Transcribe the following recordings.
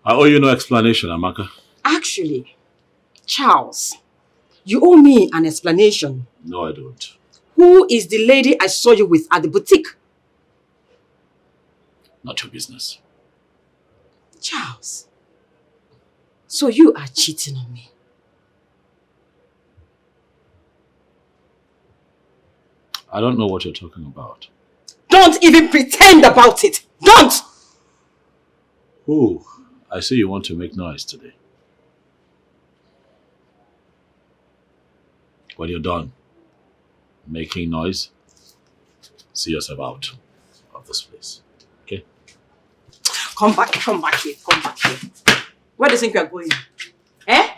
I owe you no explanation, Amaka. Actually, Charles, you owe me an explanation. No, I don't. Who is the lady I saw you with at the boutique? Not your business. Charles, so you are cheating on me. I don't know what you're talking about. Don't even pretend about it. Don't! Oh, I see you want to make noise today. When you're done making noise, see yourself out of this place. Okay? Come back here, come here. Where do you think you are going? Eh?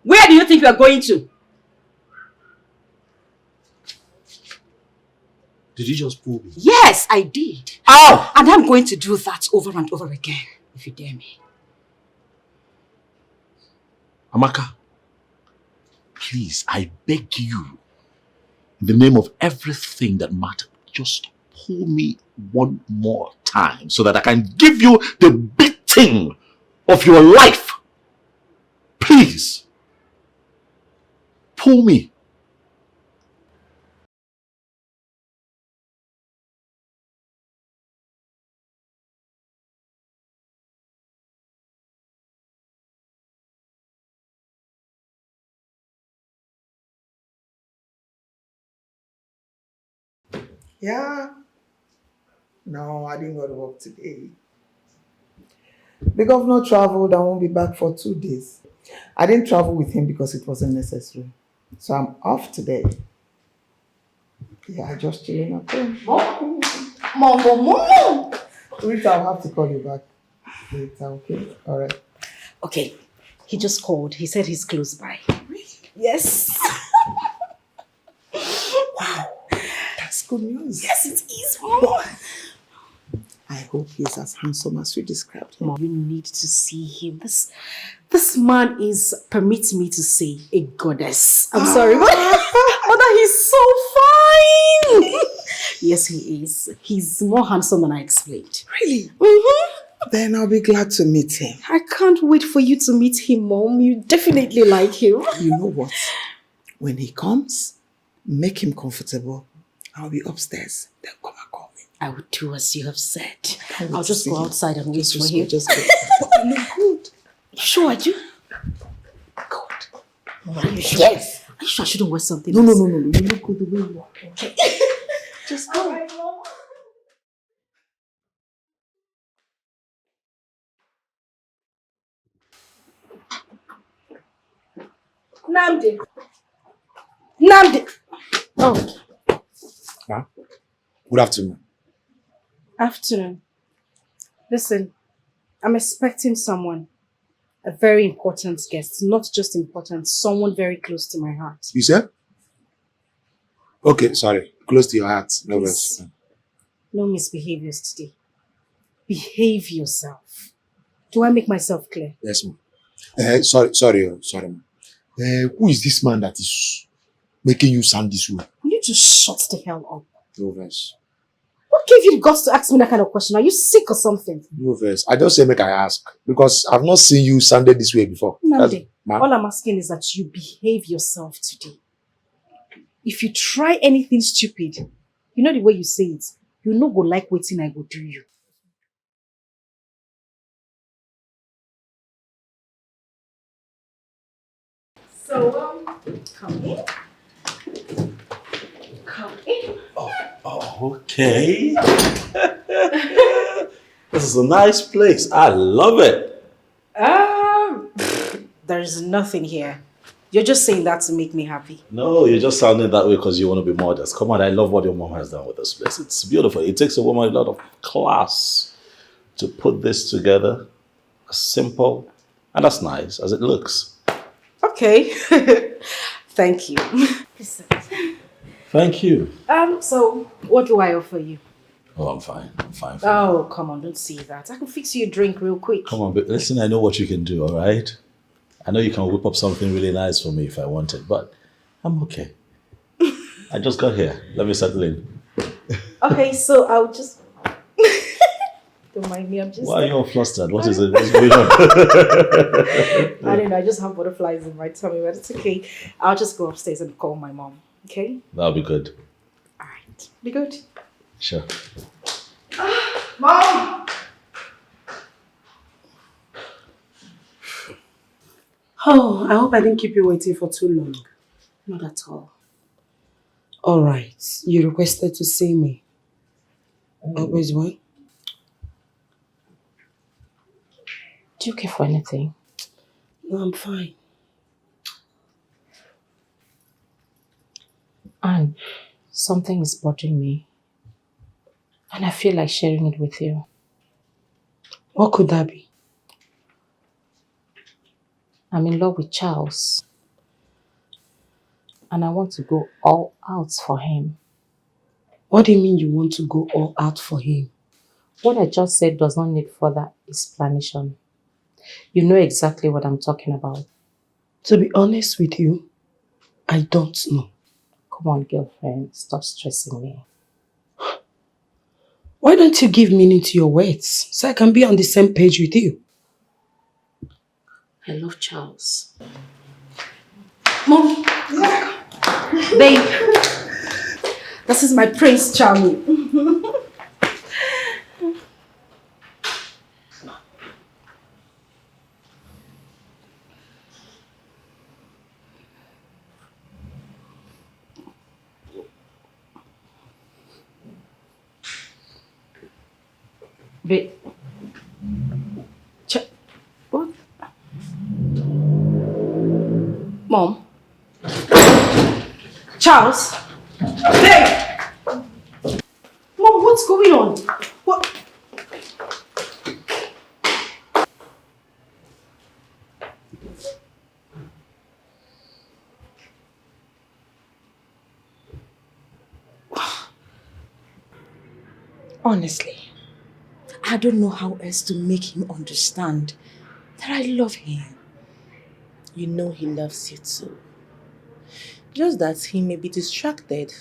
Where do you think you are going to? Did you just pull me? Yes, I did. Ow! And I'm going to do that over and over again, if you dare me. Amaka, please, I beg you, in the name of everything that matters, just pull me one more time so that I can give you the beating of your life. Please, pull me. Yeah. No, I didn't go to work today. The governor traveled and won't be back for 2 days. I didn't travel with him because it wasn't necessary. So I'm off today. Yeah, just chilling at home. Mom. Rita, I'll have to call you back later, okay? All right. Okay. He just called. He said he's close by. Really? Yes. Wow. That's good news. Yes, it is, Mom. I hope he's as handsome as you described him. Mom, you need to see him. This man is, permit me to say, a goddess. I'm sorry, but Mother, he's so fine. Yes, he is. He's more handsome than I explained. Really? Mm-hmm. Then I'll be glad to meet him. I can't wait for you to meet him, Mom. You definitely like him. You know what? When he comes, make him comfortable. I'll be upstairs. Then come and call me. I would do as you have said. I'll just go outside and wait for Just him. go. But you look good. Sure, I do. Good. Are you sure? Yes. Are you sure I shouldn't wear something No. else? You look good the way you are. Okay. Just go. Right, Mom. Namdi! Oh, Huh? Good afternoon. afternoon. Listen, I'm expecting someone. A very important guest. Not just important, someone very close to my heart. You said? Okay, sorry. Close to your heart. No Please. worries. No misbehaviors today. Behave yourself. Do I make myself clear? Yes, ma'am. Sorry, ma'am. Who is this man that is making you sound this way? You need to shut the hell up. No verse. What gave you the guts to ask me that kind of question? Are you sick or something? No verse. I just say make I ask. Because I've not seen you sounded this way before. Namde, Ma'am? all I'm asking is that you behave yourself today. If you try anything stupid, you know the way you say it, you no go like waiting I go do you. So, come in. Come in. Oh, okay. This is a nice place. I love it. There's nothing here. You're just saying that to make me happy. No, you're just sounding that way because you want to be modest. Come on, I love what your mom has done with this place. It's beautiful. It takes a woman a lot of class to put this together. Simple and as nice as it looks. Okay. Thank you. Thank you. So what do I offer you? Oh, I'm fine. I'm fine. Oh, come on, don't say that. I can fix you a drink real quick. Come on, but listen, I know what you can do, all right? I know you can whip up something really nice for me if I wanted, but I'm okay. I just got here. Let me settle in. Okay, so I'll just... Don't mind me, I'm just... Why are you all flustered? What is it? What's going on? I don't know, I just have butterflies in my tummy, but it's okay. I'll just go upstairs and call my mom, okay? That'll be good. Alright, be good. Sure. Mom! Oh, I hope I didn't keep you waiting for too long. Not at all. Alright, you requested to see me. Always what? Do you care for anything? No, I'm fine. And something is bothering me. And I feel like sharing it with you. What could that be? I'm in love with Charles. And I want to go all out for him. What do you mean you want to go all out for him? What I just said does not need further explanation. You know exactly what I'm talking about. To be honest with you, I don't know. Come on, girlfriend, stop stressing me. Why don't you give meaning to your words so I can be on the same page with you? I love Charles. Mom! Yeah. Babe! This is my Prince Charming. Babe. What? Mom? Charles? Babe! Mom, what's going on? What? Honestly, I don't know how else to make him understand that I love him. You know he loves you too. Just that he may be distracted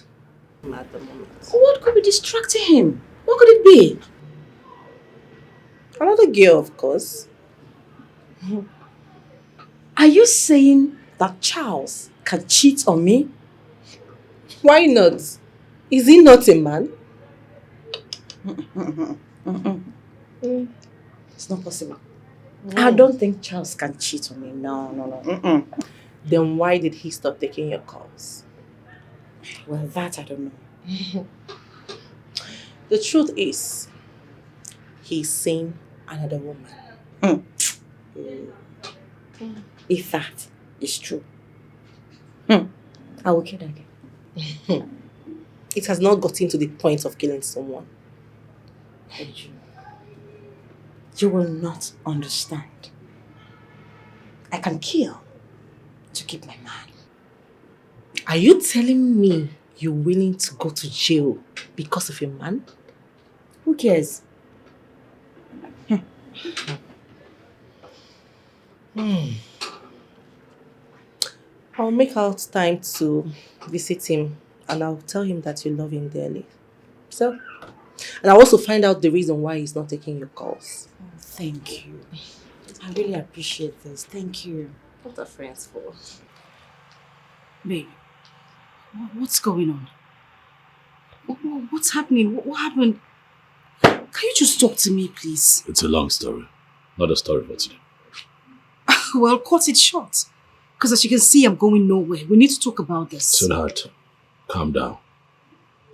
at the moment. What could be distracting him? What could it be? Another girl, of course. Are you saying that Charles can cheat on me? Why not? Is he not a man? It's not possible. I don't think Charles can cheat on me. No. Then why did he stop taking your calls? Well, that I don't know. The truth is, he's seen another woman. If that is true, I will kill that girl. It has not gotten to the point of killing someone. You will not understand. I can kill to keep my man. Are you telling me you're willing to go to jail because of a man? Who cares? I'll make out time to visit him and I'll tell him that you love him dearly. So, and I'll also find out the reason why he's not taking your calls. Oh, thank you. I really appreciate this. Thank you. What are friends for? Babe, what's going on? What's happening? What happened? Can you just talk to me, please? It's a long story. Not a story for today. Well, cut it short. Because as you can see, I'm going nowhere. We need to talk about this. Sweetheart, calm down.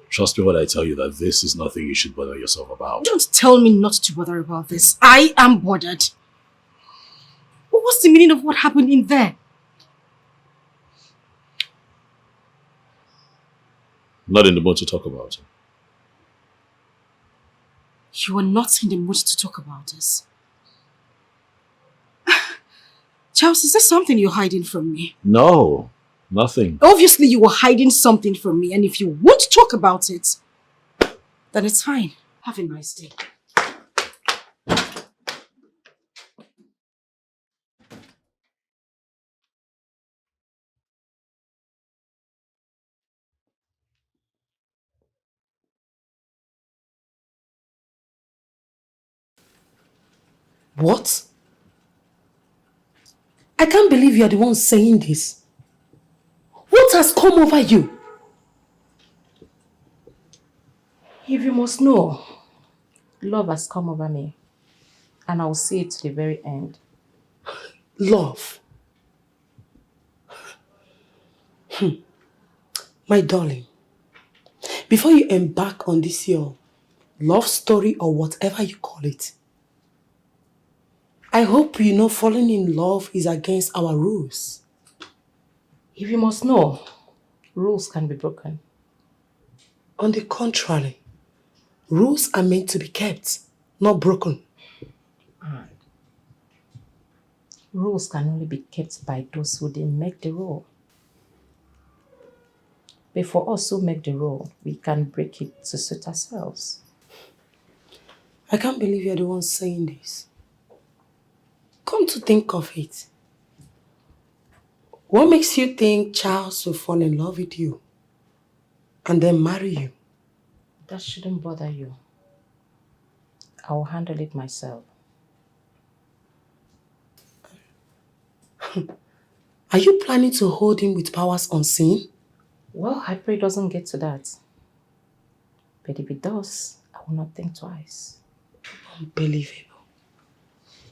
Trust me when I tell you that this is nothing you should bother yourself about. Don't tell me not to bother about this. I am bothered. What's the meaning of what happened in there? Not in the mood to talk about it. You are not in the mood to talk about this. Charles, is there something you're hiding from me? No, nothing. Obviously, you were hiding something from me, and if you won't talk about it, then it's fine. Have a nice day. What? I can't believe you're the one saying this. What has come over you? If you must know, love has come over me. And I'll see it to the very end. Love. My darling, before you embark on this your love story or whatever you call it, I hope you know falling in love is against our rules. If you must know, rules can be broken. On the contrary, rules are meant to be kept, not broken. Rules can only be kept by those who didn't make the rule. But for us who make the rule, we can break it to suit ourselves. I can't believe you're the one saying this. Come to think of it, what makes you think Charles will fall in love with you and then marry you? That shouldn't bother you. I will handle it myself. Are you planning to hold him with powers unseen? Well, I pray it doesn't get to that. But if it does, I will not think twice. Unbelievable.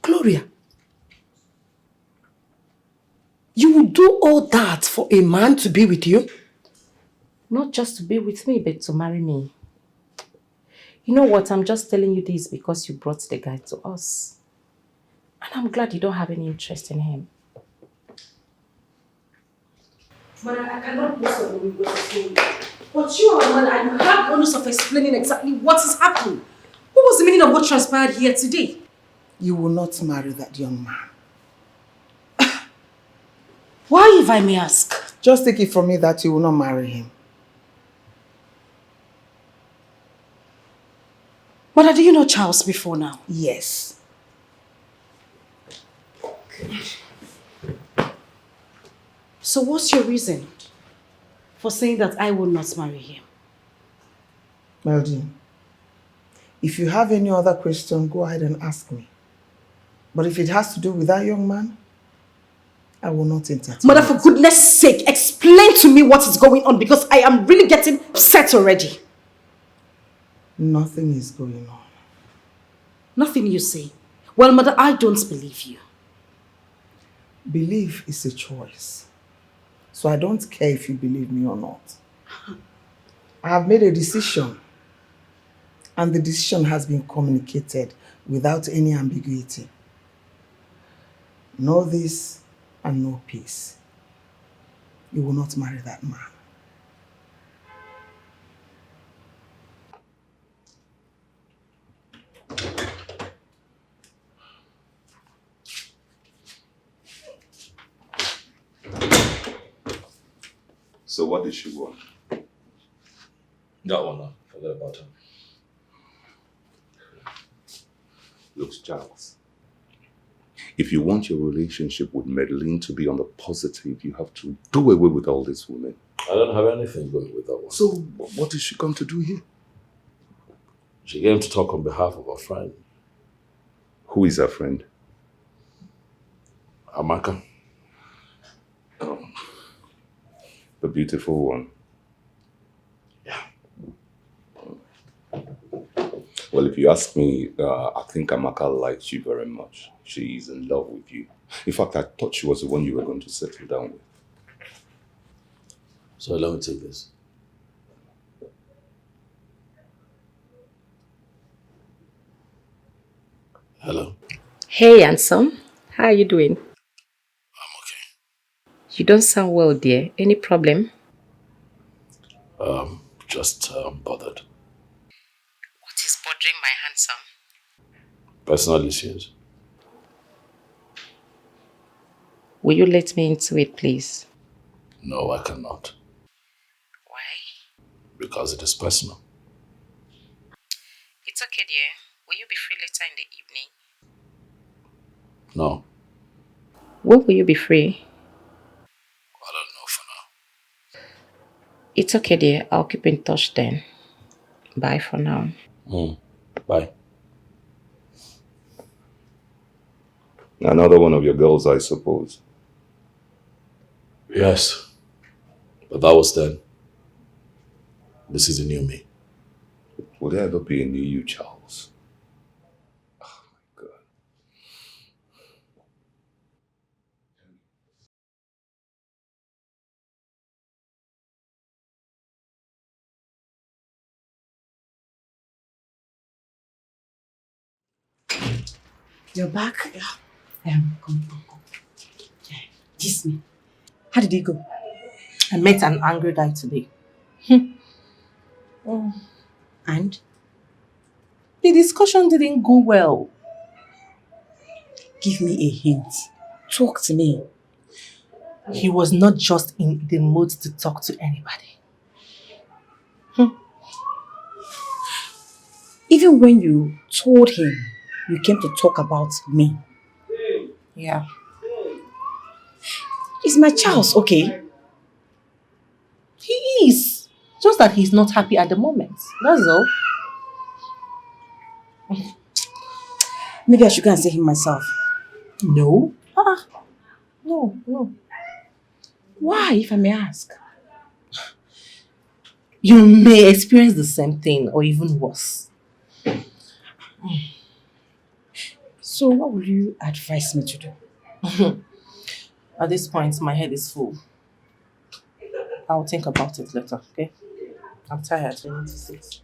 Gloria, you would do all that for a man to be with you? Not just to be with me, but to marry me. You know what? I'm just telling you this because you brought the guy to us. And I'm glad you don't have any interest in him. But I cannot listen when you go to school. But you are a man and you have bonus of explaining exactly what is happening. What was the meaning of what transpired here today? You will not marry that young man. Why, if I may ask? Just take it from me that you will not marry him. Mother, do you know Charles before now? Yes. So what's your reason for saying that I will not marry him? Meldine, if you have any other question, go ahead and ask me. But if it has to do with that young man, I will not entertain. Mother, for goodness sake, explain to me what is going on because I am really getting upset already. Nothing is going on. Nothing you say. Well, Mother, I don't believe you. Belief is a choice. So I don't care if you believe me or not. I have made a decision. And the decision has been communicated without any ambiguity. No this and no peace. You will not marry that man. So what did she want? That one, no. Forget about her. Look, Charles, if you want your relationship with Madeline to be on the positive, you have to do away with all these women. I don't have anything going with that one. So what did she come to do here? She came to talk on behalf of her friend. Who is her friend? Amaka. Oh, the beautiful one. Yeah. Well, if you ask me, I think Amaka likes you very much. She is in love with you. In fact, I thought she was the one you were going to settle down with. So let me take this. Hello. Hey, handsome. How are you doing? I'm okay. You don't sound well, dear. Any problem? Just bothered. What is bothering my handsome? Personal issues. Will you let me into it, please? No, I cannot. Why? Because it is personal. It's okay, dear. Will you be free later in the evening? No, When will you be free? I don't know for now. It's okay, dear. I'll keep in touch then. Bye for now. Bye. Another one of your girls, I suppose. Yes. But that was then. This is a new me. Will there ever be a new you, Charles? Oh my God. You're back? Come. Yeah, kiss me. How did it go? I met an angry guy today. Oh. And? The discussion didn't go well. Give me a hint. Talk to me. He was not just in the mood to talk to anybody. Even when you told him you came to talk about me. Yeah. Is my Charles okay? He is. Just that he's not happy at the moment. That's all. Maybe I should go and see him myself. No. No. Why, if I may ask? You may experience the same thing or even worse. So what would you advise me to do? At this point, my head is full. I'll think about it later, okay? I'm tired. I need to sit.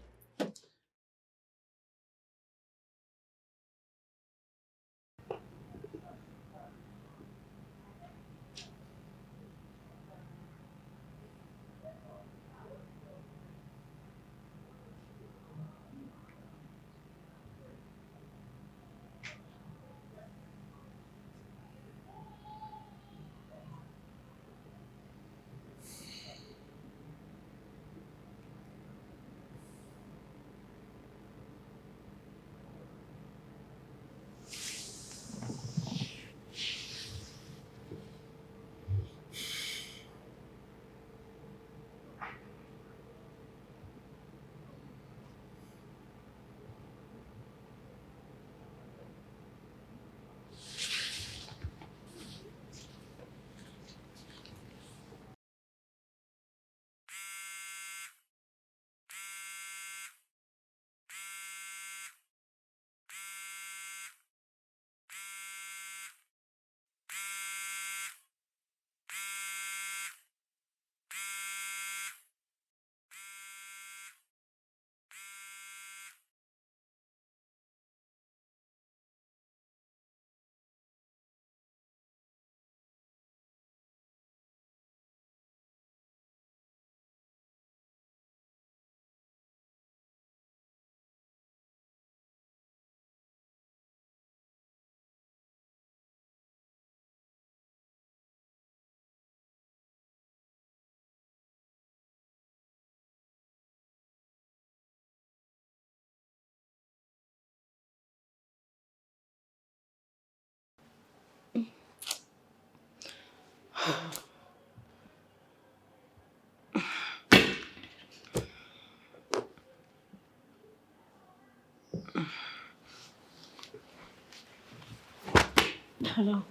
Hello.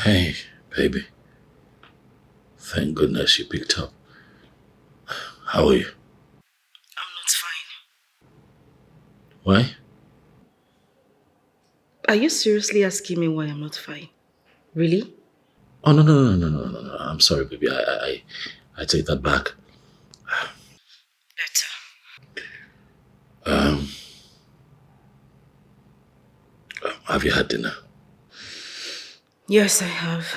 Hey, baby. Thank goodness you picked up. How are you? I'm not fine. Why? Are you seriously asking me why I'm not fine? Really? Oh, no. I'm sorry, baby. I take that back. Better. Have you had dinner? Yes, I have. Okay,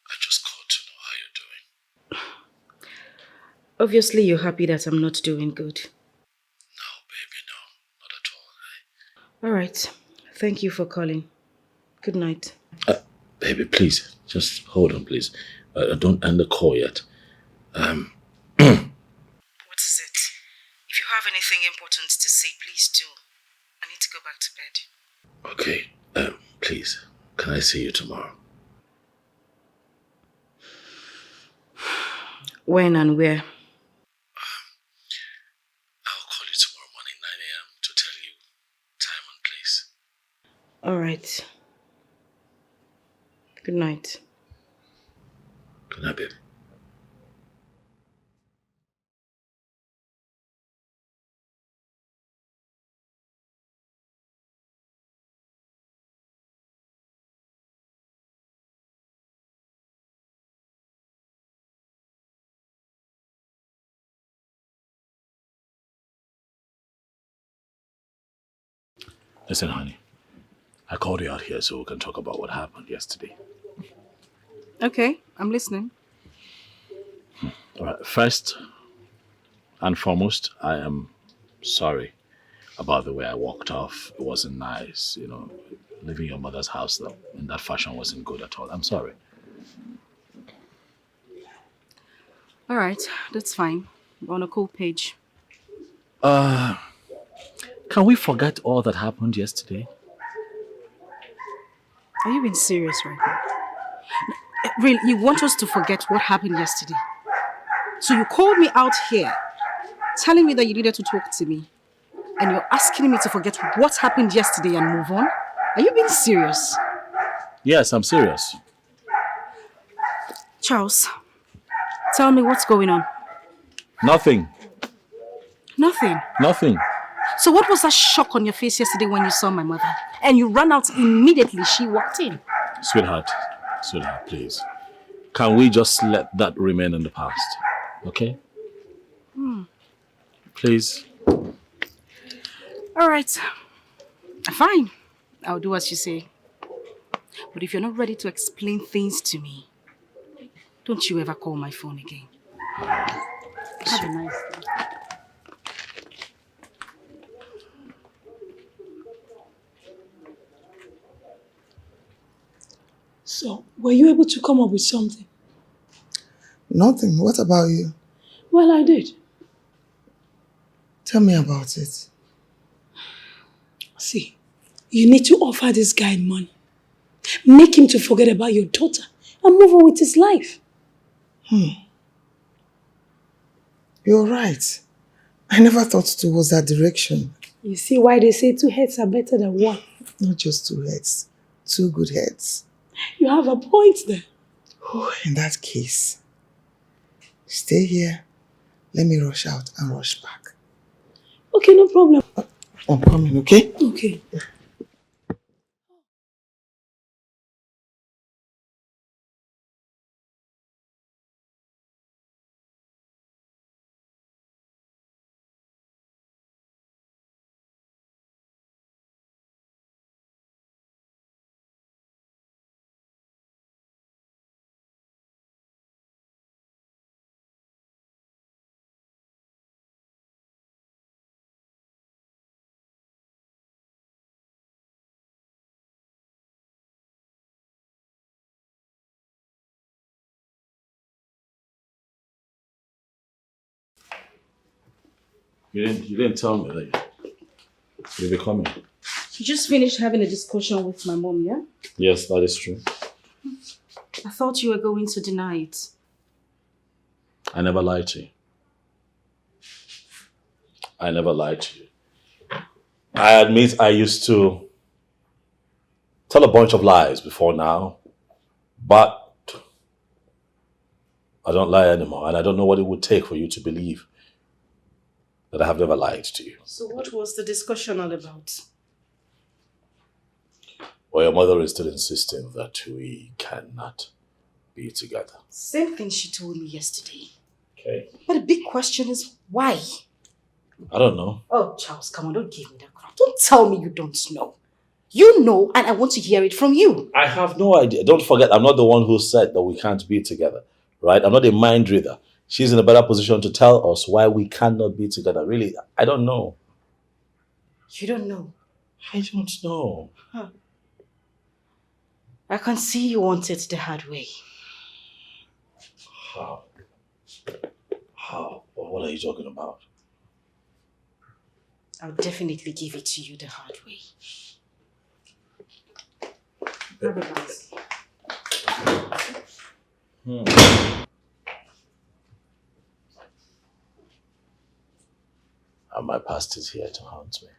I just called to know how you're doing. Obviously, you're happy that I'm not doing good. No, baby, no. Not at all. All right. Thank you for calling. Good night. Baby, please. Just hold on, please. Don't end the call yet. What is it? If you have anything important to say, please do. I need to go back to bed. Okay, please. Can I see you tomorrow? When and where? I'll call you tomorrow morning, 9 a.m. to tell you time and place. All right. Good night. Good night, babe. Listen, honey. I called you out here so we can talk about what happened yesterday. Okay, I'm listening. All right. First and foremost, I am sorry about the way I walked off. It wasn't nice, leaving your mother's house though in that fashion wasn't good at all. I'm sorry. All right, that's fine. We're on a cool page. Can we forget all that happened yesterday? Are you being serious right now? Really, you want us to forget what happened yesterday? So you called me out here, telling me that you needed to talk to me, and you're asking me to forget what happened yesterday and move on? Are you being serious? Yes, I'm serious. Charles, tell me what's going on. Nothing. Nothing. Nothing. So what was that shock on your face yesterday when you saw my mother? And you ran out immediately she walked in. Sweetheart, please. Can we just let that remain in the past? Okay? Please. All right. Fine. I'll do as you say. But if you're not ready to explain things to me, don't you ever call my phone again. Have a nice day. So, were you able to come up with something? Nothing. What about you? Well, I did. Tell me about it. See, you need to offer this guy money. Make him to forget about your daughter and move on with his life. You're right. I never thought towards that direction. You see why they say 2 heads are better than one? Not just 2 heads. 2 good heads. You have a point there. In that case, stay here. Let me rush out and rush back. Okay, no problem. I'm coming, okay? Okay. You didn't tell me that you'll be coming. You just finished having a discussion with my mom, yeah? Yes, that is true. I thought you were going to deny it. I never lied to you. I never lied to you. I admit I used to tell a bunch of lies before now, but I don't lie anymore, and I don't know what it would take for you to believe that I have never lied to you. So what was the discussion all about? Well, your mother is still insisting that we cannot be together. Same thing she told me yesterday. Okay. But the big question is why? I don't know. Oh, Charles, come on, don't give me that crap. Don't tell me you don't know. You know, and I want to hear it from you. I have no idea. Don't forget, I'm not the one who said that we can't be together, right? I'm not a mind reader. She's in a better position to tell us why we cannot be together. Really, I don't know. You don't know? I don't know. Huh. I can see you want it the hard way. How? How? What are you talking about? I'll definitely give it to you the hard way. Have a nice. And my past is here to haunt me.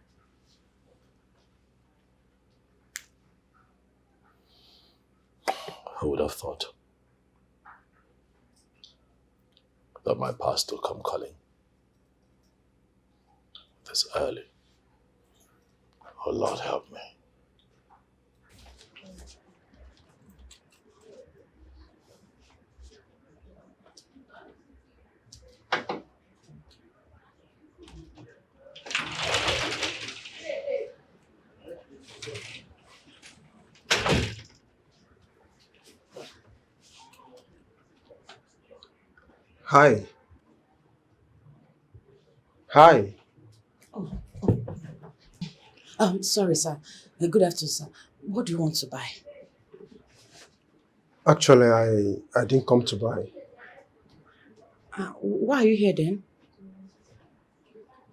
Who would have thought that my past will come calling this early? Oh Lord, help me. Hi. Hi. Sorry, sir. Good afternoon, sir. What do you want to buy? Actually, I didn't come to buy. Why are you here then?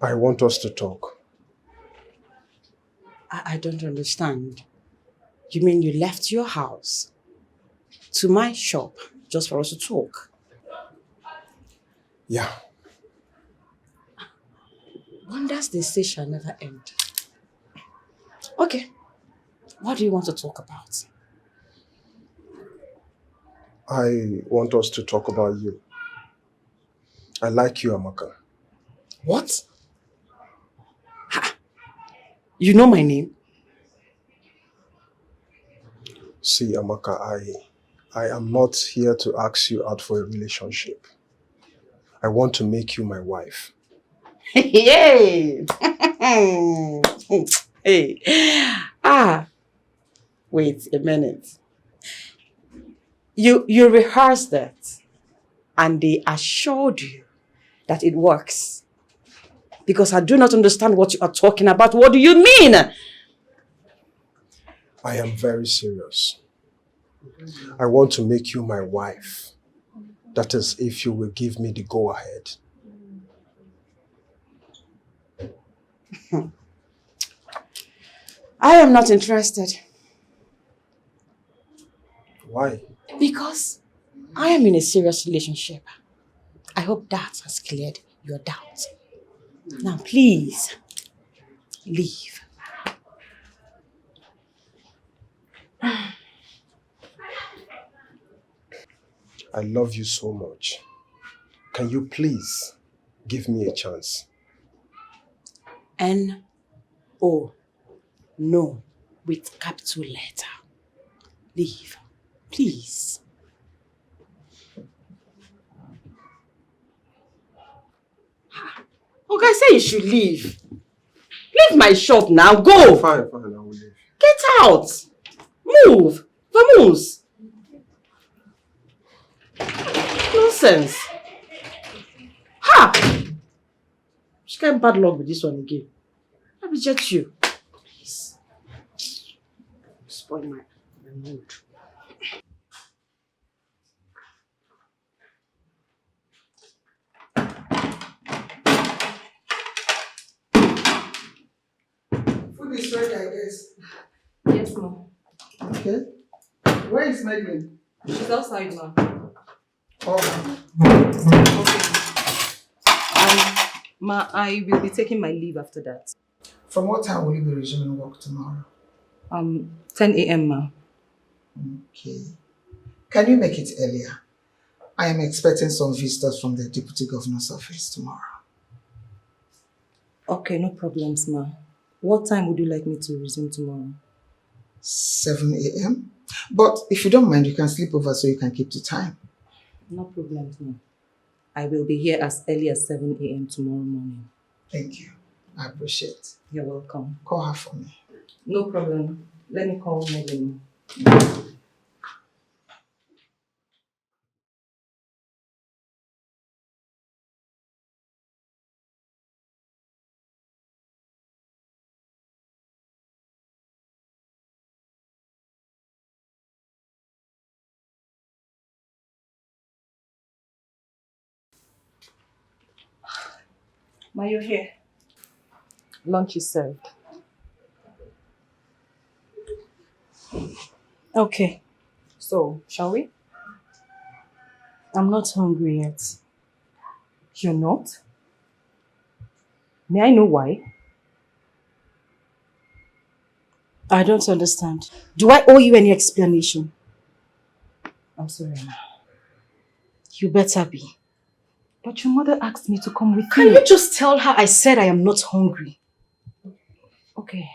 I want us to talk. I don't understand. You mean you left your house to my shop just for us to talk? Yeah. Wonders they say shall never end. Okay. What do you want to talk about? I want us to talk about you. I like you, Amaka. What? Ha! You know my name? See, Amaka, I am not here to ask you out for a relationship. I want to make you my wife. Yay! Hey. Wait a minute. You rehearsed that and they assured you that it works. Because I do not understand what you are talking about. What do you mean? I am very serious. I want to make you my wife. That is, if you will give me the go-ahead. I am not interested. Why? Because I am in a serious relationship. I hope that has cleared your doubt. Now please, leave. I love you so much. Can you please give me a chance? N-O. No. With capital letter. Leave. Please. Okay, I say you should leave. Leave my shop now. Go. Fine, I will leave. Get out. Move. Vamos. Nonsense. Ha! She can't bad luck with this one again. I reject you. Please. Spoil my mood. Food is ready, I guess. Yes, ma'am. Okay. Where is Megan? She's outside, ma'am. Oh. Ma, I will be taking my leave after that. From what time will you be resuming work tomorrow? 10 a.m., ma'am. Okay. Can you make it earlier? I am expecting some visitors from the Deputy Governor's office tomorrow. Okay, no problems, ma'am. What time would you like me to resume tomorrow? 7 a.m. But if you don't mind, you can sleep over so you can keep the time. No problems, ma'am. I will be here as early as 7 a.m. tomorrow morning. Thank you. I appreciate it. You're welcome. Call her for me. No problem. Let me call Megan. Ma, you're here. Lunch is served. Okay, So, shall we? I'm not hungry yet. You're not? May I know why? I don't understand. Do I owe you any explanation? I'm sorry, Ma. You better be. But your mother asked me to come with you. Can you just tell her I said I am not hungry? Okay.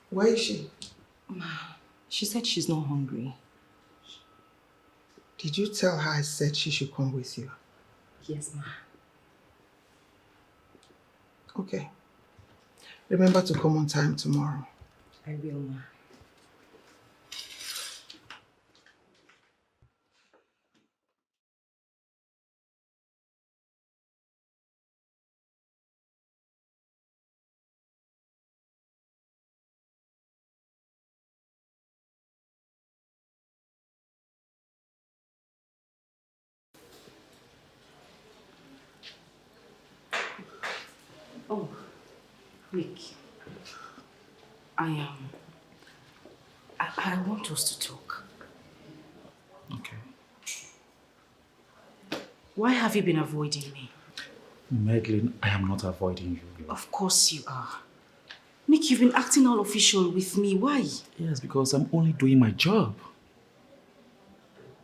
Where is she? She said she's not hungry. Did you tell her I said she should come with you? Yes, Ma. Okay. Remember to come on time tomorrow. I will, Ma. Oh, Nick. I want us to talk. Okay. Why have you been avoiding me? Madeline, I am not avoiding you. Of course you are. Nick, you've been acting all official with me. Why? Yes, because I'm only doing my job.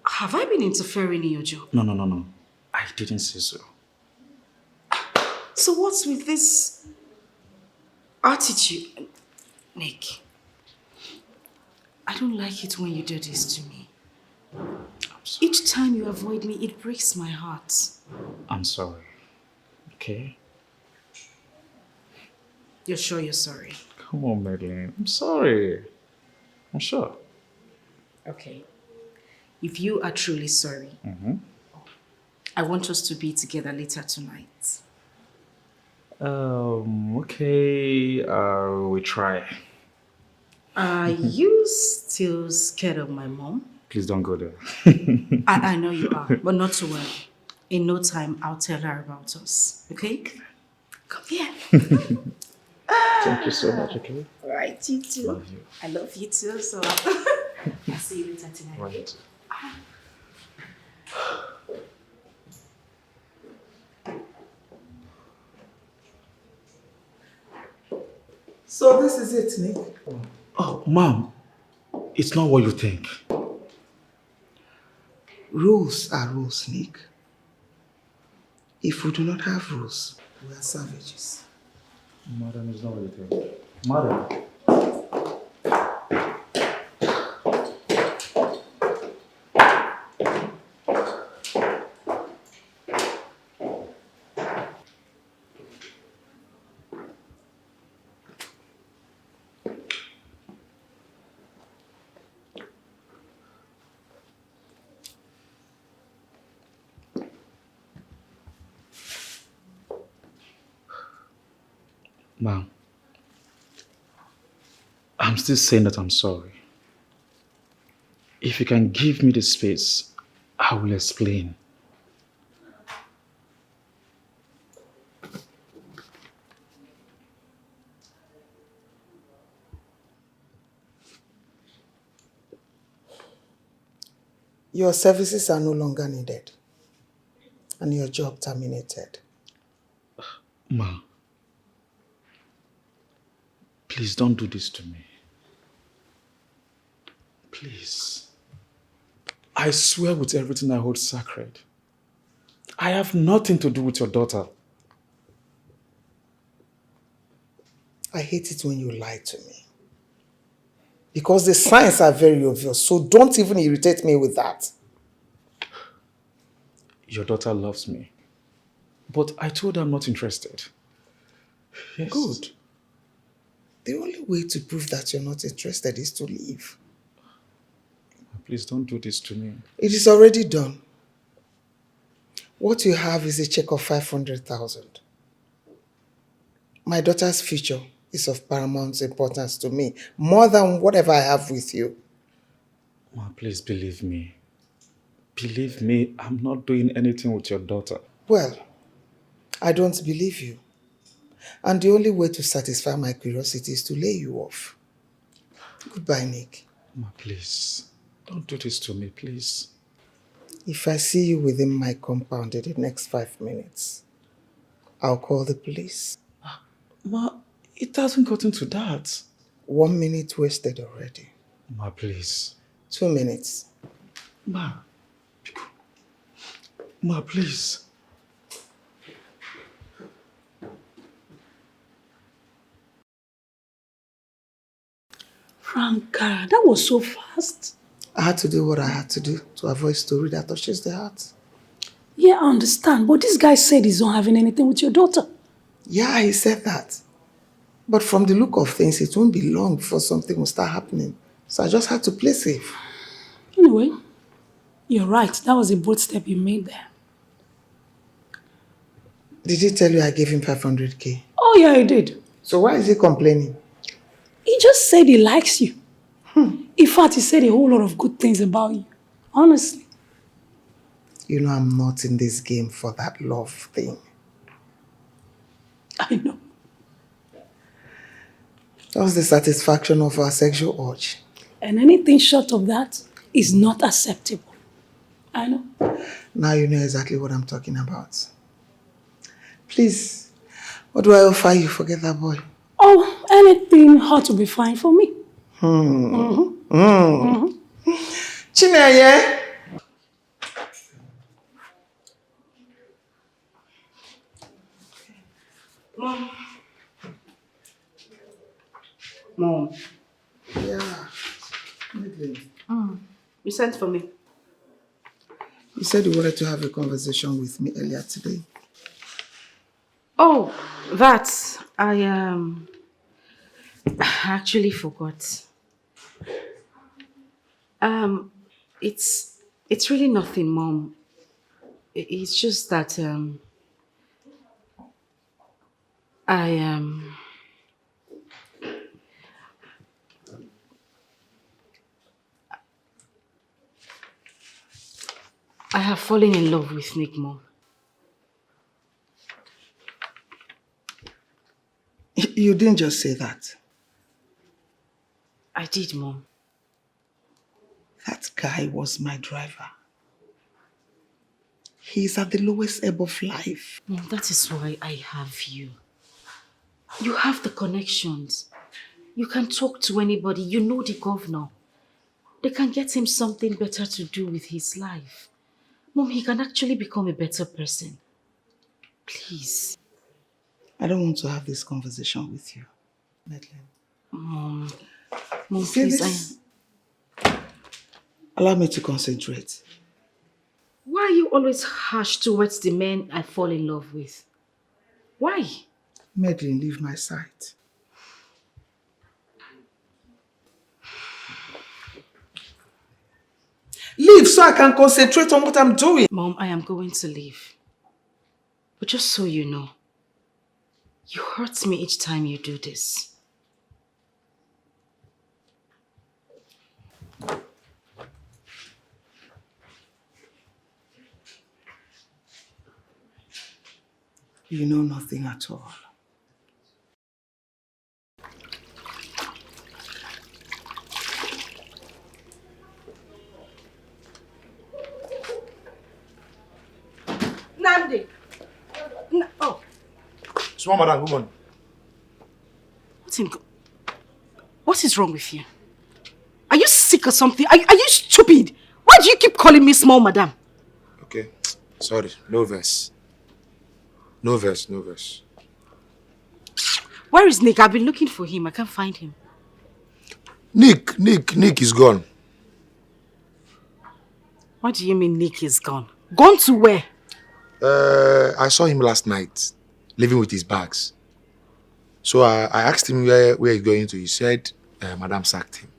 Have I been interfering in your job? No. I didn't say so. So what's with this attitude? Nick, I don't like it when you do this to me. Each time you avoid me, it breaks my heart. I'm sorry. Okay? You're sure you're sorry? Come on, Madeline. I'm sorry. I'm sure. Okay. If you are truly sorry, I want us to be together later tonight. Okay. We try. Are you still scared of my mom? Please don't go there. I know you are, but not to worry. In no time, I'll tell her about us. Okay? Come here. Thank you so much, okay? All right, you too. Love you. I love you too, so I'll see you later tonight. Love you too. So this is it, Nick? Oh, Mom. It's not what you think. Rules are rules, Nick. If we do not have rules, we are savages. Madam, it's not what you think. Madam. Mom, I'm still saying that I'm sorry. If you can give me the space, I will explain. Your services are no longer needed and your job terminated. Ma, please don't do this to me. Please. I swear with everything I hold sacred. I have nothing to do with your daughter. I hate it when you lie to me. Because the signs are very obvious, so don't even irritate me with that. Your daughter loves me. But I told her I'm not interested. Yes. Good. The only way to prove that you're not interested is to leave. Please don't do this to me. It is already done. What you have is a check of 500,000. My daughter's future is of paramount importance to me, more than whatever I have with you. Ma, please believe me. Believe me, I'm not doing anything with your daughter. Well, I don't believe you. And the only way to satisfy my curiosity is to lay you off. Goodbye, Nick. Ma, please. Don't do this to me, please. If I see you within my compound in the next 5 minutes, I'll call the police. Ma, it hasn't gotten to that. 1 minute wasted already. Ma, please. 2 minutes. Ma. Ma, please. Franca, that was so fast. I had to do what I had to do to avoid story that touches the heart. Yeah, I understand. But this guy said he's not having anything with your daughter. Yeah, he said that. But from the look of things, it won't be long before something will start happening. So I just had to play safe. Anyway, you're right. That was a bold step you made there. Did he tell you I gave him 500k? Oh, yeah, he did. So why is he complaining? He just said he likes you. In fact, he said a whole lot of good things about you. Honestly. You know I'm not in this game for that love thing. I know. That was the satisfaction of our sexual urge. And anything short of that is not acceptable. I know. Now you know exactly what I'm talking about. Please, what do I offer you? Forget that boy. Oh, anything ought to be fine for me. Chineye! Mom. Yeah. You sent for me. You said you wanted to have a conversation with me earlier today. Oh, that I actually forgot. It's really nothing, Mom. It's just that I have fallen in love with Nick, Mom. You didn't just say that. I did, Mom. That guy was my driver. He's at the lowest ebb of life. Mom, that is why I have you. You have the connections. You can talk to anybody. You know the governor. They can get him something better to do with his life. Mom, he can actually become a better person. Please. I don't want to have this conversation with you, Madeline. Mom, See please. this? Allow me to concentrate. Why are you always harsh towards the men I fall in love with? Why? Madeline, leave my side. Leave so I can concentrate on what I'm doing. Mom, I am going to leave. But just so you know, you hurt me each time you do this. You know nothing at all. Namdi! Oh. Small madam, good morning. What is wrong with you? Are you sick or something? Are you stupid? Why do you keep calling me small madam? Okay, sorry, no verse. No verse, no verse. Where is Nick? I've been looking for him. I can't find him. Nick is gone. What do you mean Nick is gone? Gone to where? I saw him last night, leaving with his bags. So I asked him where he's going to. He said, Madam sacked him.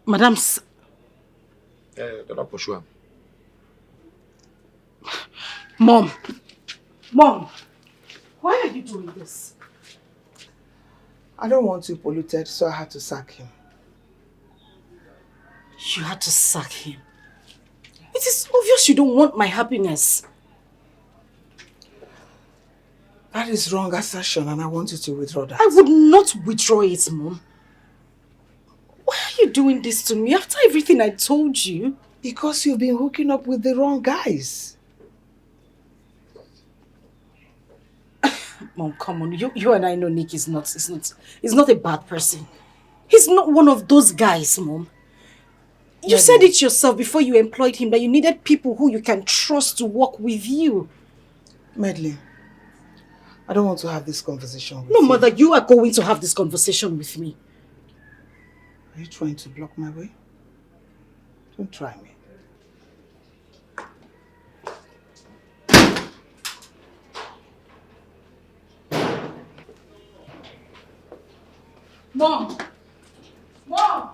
Madam's... Don't pursue him. Mom, why are you doing this? I don't want you polluted, so I had to sack him. You had to sack him. It is obvious you don't want my happiness. That is wrong assertion and I want you to withdraw that. I would not withdraw it, Mom. Why are you doing this to me after everything I told you? Because you've been hooking up with the wrong guys. Mom, come on. You and I know Nick is not a bad person. He's not one of those guys, Mom. You said it yourself before you employed him that you needed people who you can trust to work with you. Medley, I don't want to have this conversation with you. No, Mother, you are going to have this conversation with me. Are you trying to block my way? Don't try me. Mom! Mom!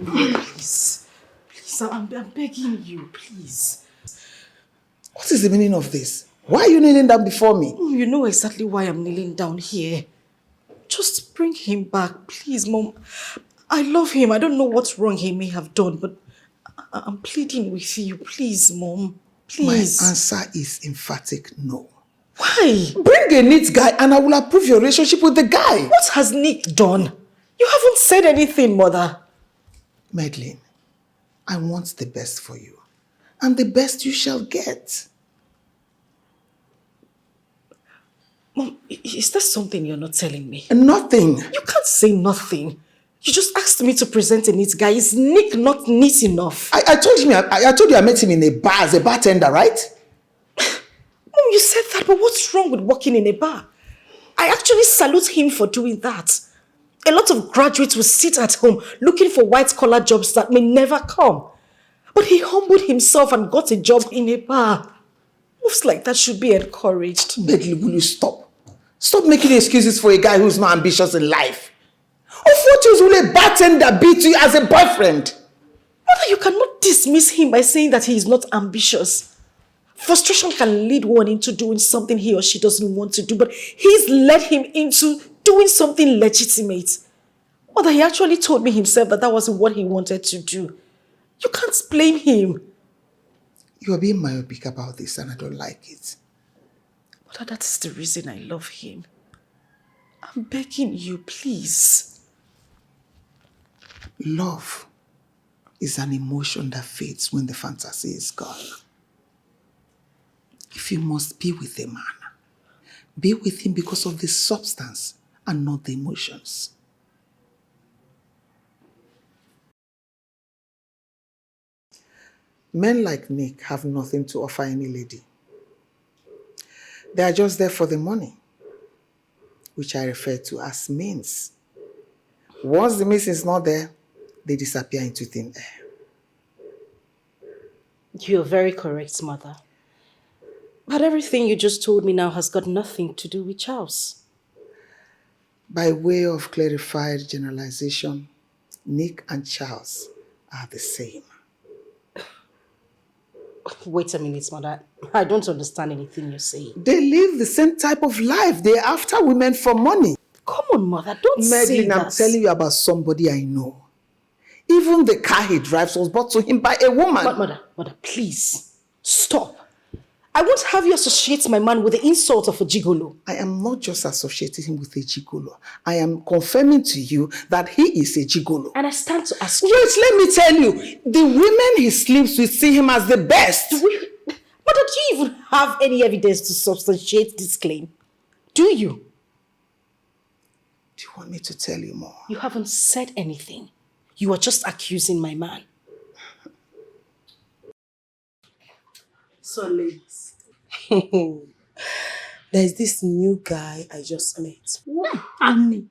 Please. Please, I'm begging you, please. What is the meaning of this? Why are you kneeling down before me? You know exactly why I'm kneeling down here. Just bring him back, please, Mom. I love him. I don't know what's wrong he may have done, but I'm pleading with you. Please, Mom. Please. My answer is emphatic no. Why? Bring a neat guy and I will approve your relationship with the guy. What has Nick done? You haven't said anything, Mother. Madeline, I want the best for you. And the best you shall get. Mom, is there something you're not telling me? Nothing. You can't say nothing. You just asked me to present a neat guy. Is Nick not neat enough? I told you I met him in a bar as a bartender, right? Mom, you said that, but what's wrong with working in a bar? I actually salute him for doing that. A lot of graduates will sit at home looking for white-collar jobs that may never come. But he humbled himself and got a job in a bar. Moves like that should be encouraged. Medley, will you stop? Stop making excuses for a guy who's not ambitious in life. Of what use will a bartender be to you as a boyfriend? Mother, you cannot dismiss him by saying that he is not ambitious. Frustration can lead one into doing something he or she doesn't want to do, but he's led him into doing something legitimate. Mother, he actually told me himself that wasn't what he wanted to do. You can't blame him. You are being myopic about this and I don't like it. Mother, that is the reason I love him. I'm begging you, please. Love is an emotion that fades when the fantasy is gone. If you must be with a man, be with him because of the substance and not the emotions. Men like Nick have nothing to offer any lady. They are just there for the money, which I refer to as means. Once the means is not there, they disappear into thin air. You're very correct, Mother. But everything you just told me now has got nothing to do with Charles. By way of clarified generalization, Nick and Charles are the same. Wait a minute, Mother. I don't understand anything you're saying. They live the same type of life. They're after women for money. Come on, Mother. Don't say that. I'm telling you about somebody I know. Even the car he drives was bought to him by a woman. But Mother, please. Stop. I won't have you associate my man with the insult of a gigolo. I am not just associating him with a gigolo. I am confirming to you that he is a gigolo. And I stand to ask you. Wait, let me tell you. The women he sleeps with see him as the best. Mother, do you even have any evidence to substantiate this claim? Do you? Do you want me to tell you more? You haven't said anything. You are just accusing my man. So, ladies, there's this new guy I just met. Annie.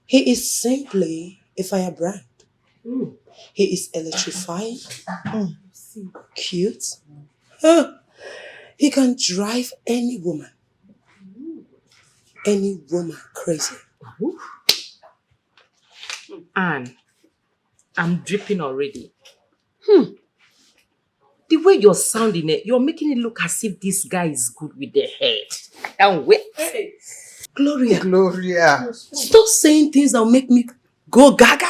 He is simply a firebrand. He is electrifying, cute. He can drive any woman crazy. Anne, I'm dripping already. The way you're sounding it, you're making it look as if this guy is good with the head. I can't wait. Hey. Gloria. Stop saying things that will make me go gaga.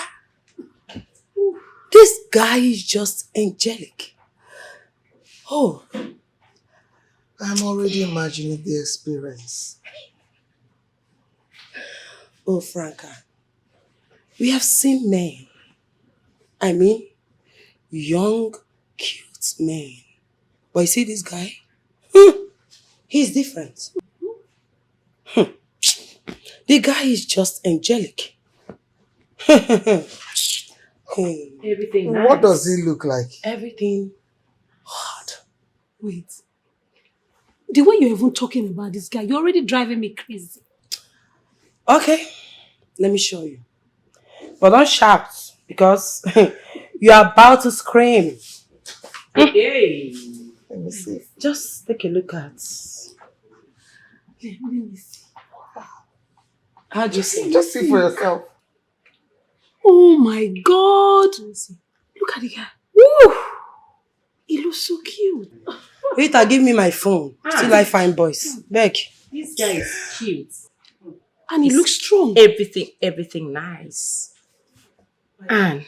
This guy is just angelic. Oh, I'm already imagining the experience. Oh, Franca, we have seen men. I mean, young, cute men. But you see this guy? He's different. The guy is just angelic. Everything nice. What does he look like? Everything hard. Wait. The way you're even talking about this guy, you're already driving me crazy. Okay, let me show you. But don't shout because you are about to scream. Hey. Let me see. Just take a look at. Let me see. How do you see? Just see for yourself. Oh my God. Look at the guy. Woo! He looks so cute. Rita, give me my phone. Still I find boys. Beg. This guy is cute. And he looks strong. Everything nice. And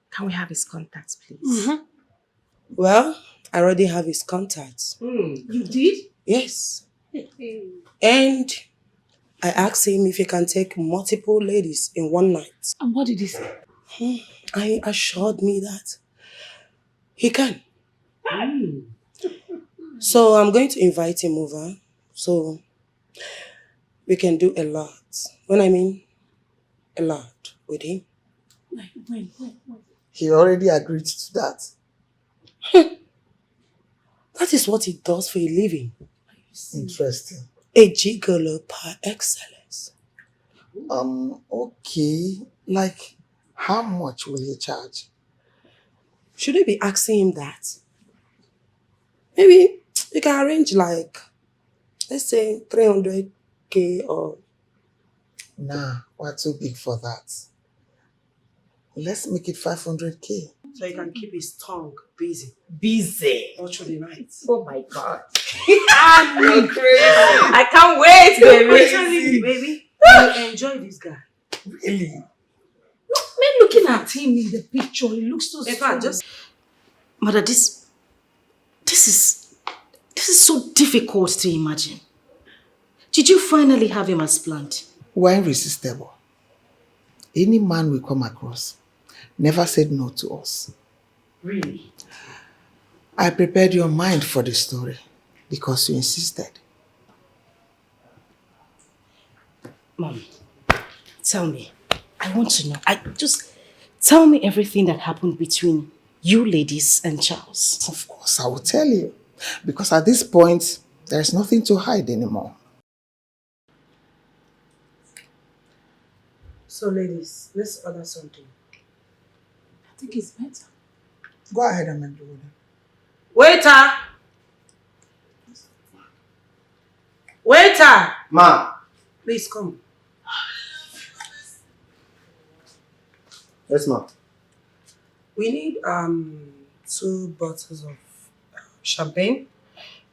can we have his contacts, please? Well, I already have his contacts. You did? Yes. And I asked him if he can take multiple ladies in one night. And what did he say? He assured me that he can. So I'm going to invite him over so we can do a lot. When I mean a lot with him. Wait. He already agreed to that. That is what he does for a living. Interesting. A gigolo par excellence. Okay. Like, how much will he charge? Should I be asking him that? Maybe you can arrange like, let's say 300K or... Nah, we're too big for that. Let's make it 500K. So he can keep his tongue busy. Busy. Not truly right. Oh my God. I'm crazy. I can't wait, baby. Baby, I enjoy this guy. Really? Men looking at him in the picture, he looks so In strong. fact, just... Mother, this is so difficult to imagine. Did you finally have him as planned? We're irresistible. Any man we come across never said no to us. Really? I prepared your mind for the story because you insisted. Mom, tell me. I want to know. Just tell me everything that happened between you ladies and Charles. Of course, I will tell you. Because at this point, there's nothing to hide anymore. So ladies, let's order something. I think it's better. Go ahead and make the order. Waiter! Waiter! Ma. Please come. Yes, ma. We need 2 bottles of champagne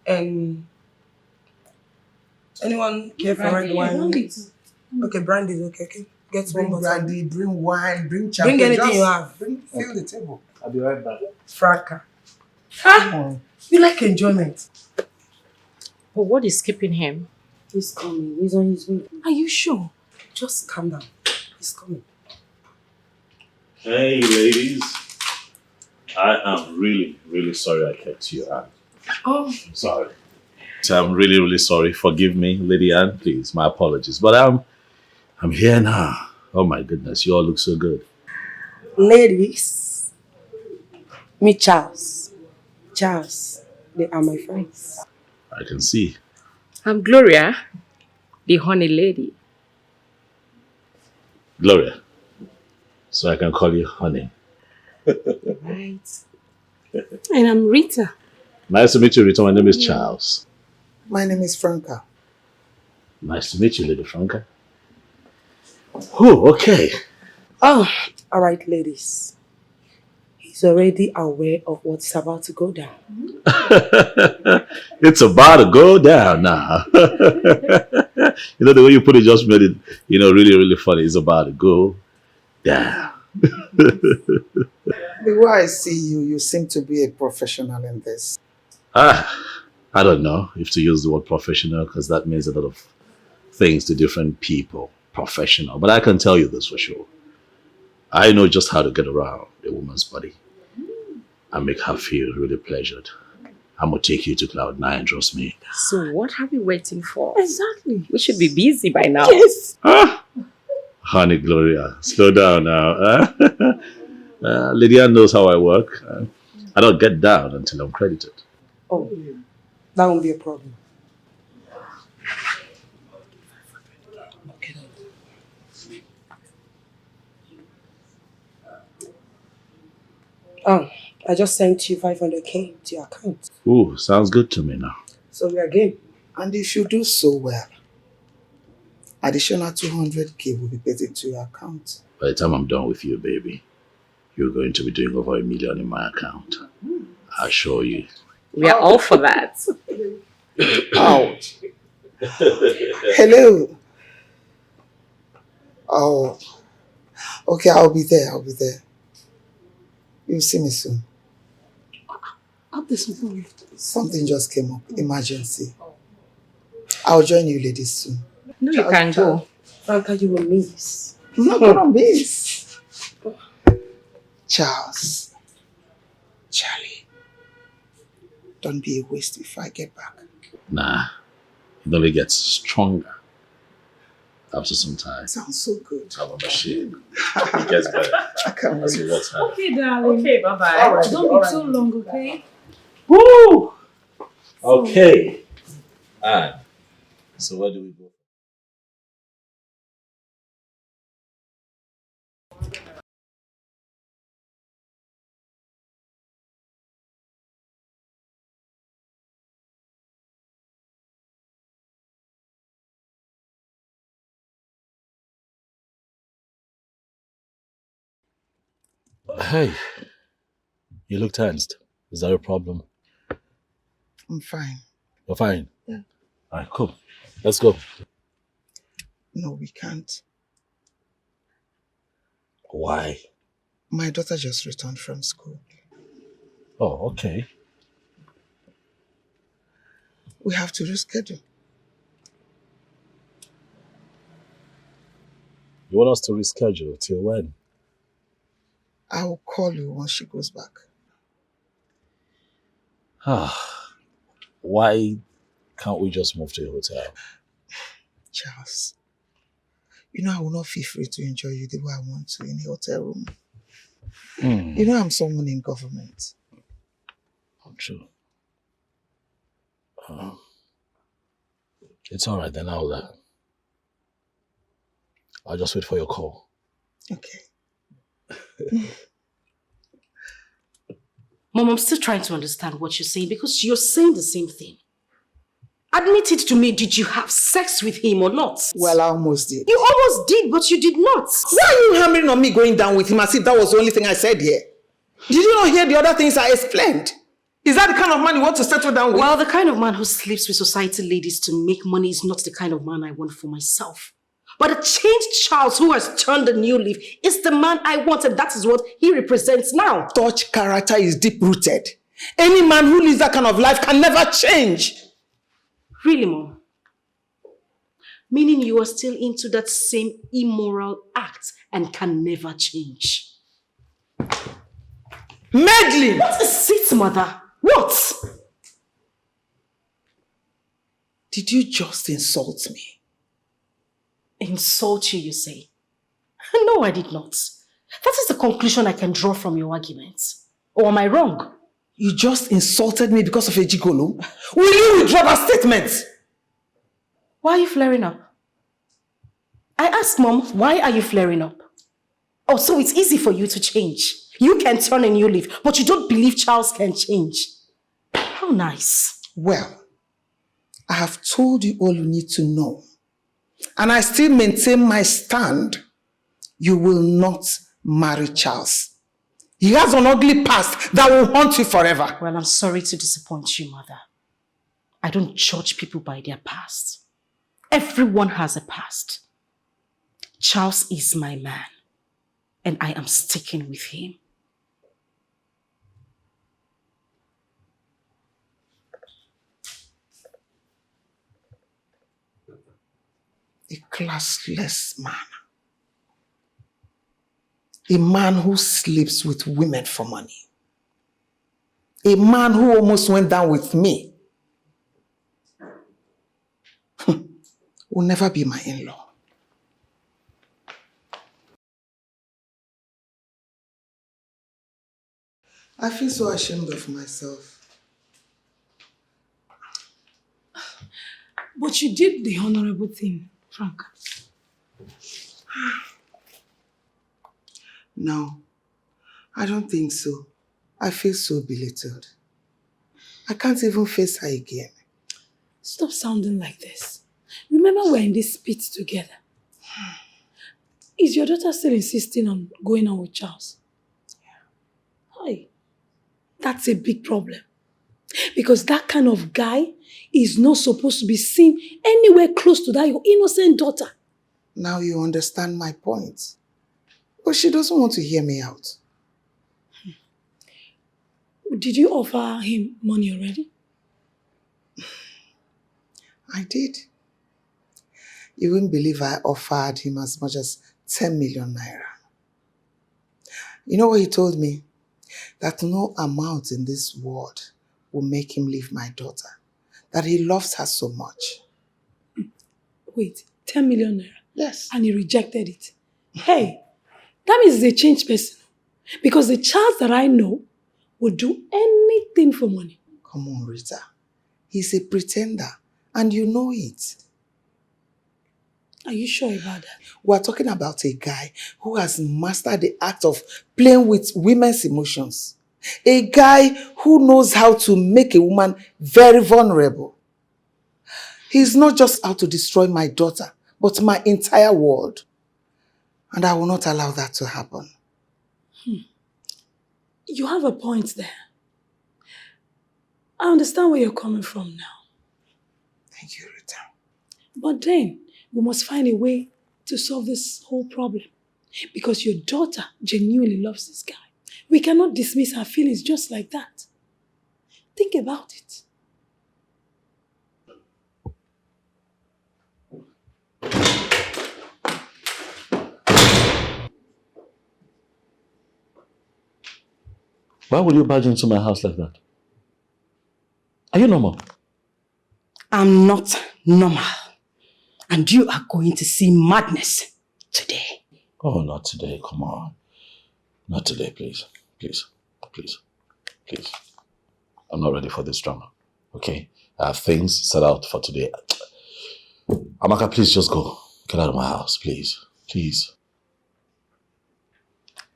and anyone care for red wine? Okay, brandy is okay. Get one Bring bottle. brandy, bring wine, bring champagne. Bring anything you have. Fill the table. I'll be right back. Franca. Come on. You like enjoyment. But what is keeping him? He's coming. He's on his way. Are you sure? Just calm down. He's coming. Hey, ladies. I am really sorry I kept you out. Oh. Sorry. So I'm really sorry. Forgive me, Lady Anne, please. My apologies. But I'm here now. Oh my goodness, you all look so good. Ladies, meet Charles. Charles, they are my friends. I can see. I'm Gloria, the honey lady. Gloria. So I can call you honey. Right. And I'm Rita. Nice to meet you, Rita. My name is Charles. My name is Franca. Nice to meet you, Lady Franca. Oh, okay. Oh, all right, ladies. He's already aware of what's about to go down. It's about to go down now. You know, the way you put it just made it, really funny. It's about to go down. The way I see you, you seem to be a professional in this. I don't know if to use the word professional because that means a lot of things to different people. Professional. But I can tell you this for sure. I know just how to get around a woman's body and make her feel really pleasured. I'm going to take you to Cloud 9, trust me. So what are we waiting for? Exactly. We should be busy by now. Yes. Honey Gloria, slow down now. Lydia knows how I work. I don't get down until I'm credited. Oh, that won't be a problem. Oh, I just sent you 500k to your account. Ooh, sounds good to me now. So we are game. And if you do so well, additional 200k will be paid into your account. By the time I'm done with you, baby, you're going to be doing over $1 million in my account. I assure you. We are all for that. Ouch. Hello. Oh. Okay, I'll be there. You'll see me soon. Something just came up. Emergency. I'll join you ladies soon. No, you can go. Franca, you will miss. I'm not gonna miss. Charles. Charlie. Don't be a waste if I get back. Nah, it only gets stronger after some time. Sounds so good. I'm a machine. It gets better. I can't wait. Okay, darling. Okay, bye-bye. All right, Don't be too long, okay? Woo! Okay. And so where do we go? Hey, you look tensed. Is that a problem? I'm fine. You're fine? Yeah. All right, cool. Let's go. No, we can't. Why? My daughter just returned from school. Oh, okay. We have to reschedule. You want us to reschedule till when? I will call you once she goes back. Why can't we just move to a hotel? Charles, you know I will not feel free to enjoy you the way I want to in a hotel room. You know I'm someone in government. True. It's all right then. I'll just wait for your call. Okay. Mom, I'm still trying to understand what you're saying because you're saying the same thing. Admit it to me, did you have sex with him or not? Well, I almost did. You almost did, but you did not. Why are you hammering on me going down with him as if that was the only thing I said here? Did you not hear the other things I explained? Is that the kind of man you want to settle down with? Well, the kind of man who sleeps with society ladies to make money is not the kind of man I want for myself. But a changed Charles who has turned a new leaf is the man I want, and that is what he represents now. Such character is deep-rooted. Any man who lives that kind of life can never change. Really, Mom? Meaning you are still into that same immoral act and can never change. Meddling! What is it, Mother? What? Did you just insult me? Insult you say? No, I did not. That is the conclusion I can draw from your arguments. Or am I wrong? You just insulted me because of a gigolo? Will you withdraw that statement? Why are you flaring up? I asked Mom, why are you flaring up? Oh, so it's easy for you to change. You can turn a new leaf, but you don't believe Charles can change. How nice. Well, I have told you all you need to know. And I still maintain my stand. You will not marry Charles. He has an ugly past that will haunt you forever. Well, I'm sorry to disappoint you, Mother. I don't judge people by their past. Everyone has a past. Charles is my man, and I am sticking with him. A classless man. A man who sleeps with women for money. A man who almost went down with me. Will never be my in-law. I feel so ashamed of myself. But you did the honorable thing, Frank. No, I don't think so. I feel so belittled. I can't even face her again. Stop sounding like this. Remember we're in this pit together. Is your daughter still insisting on going on with Charles? Hi. That's a big problem. Because that kind of guy is not supposed to be seen anywhere close to that your innocent daughter. Now you understand my point. But she doesn't want to hear me out. Did you offer him money already? I did. You wouldn't believe I offered him as much as 10 million naira. You know what he told me? That no amount in this world will make him leave my daughter. That he loves her so much. Wait, 10 million naira? Yes. And he rejected it. Hey, that means he's a changed person. Because the Charles that I know would do anything for money. Come on, Rita. He's a pretender. And you know it. Are you sure about that? We're talking about a guy who has mastered the act of playing with women's emotions. A guy who knows how to make a woman very vulnerable. He's not just out to destroy my daughter, but my entire world. And I will not allow that to happen. You have a point there. I understand where you're coming from now. Thank you, Rita. But then, we must find a way to solve this whole problem. Because your daughter genuinely loves this guy. We cannot dismiss her feelings just like that. Think about it. Why would you barge into my house like that? Are you normal? I'm not normal. And you are going to see madness today. Oh, not today. Come on. Not today, please. Please. Please. Please. I'm not ready for this drama. Okay? I have things set out for today. Amaka, please just go. Get out of my house, please. Please.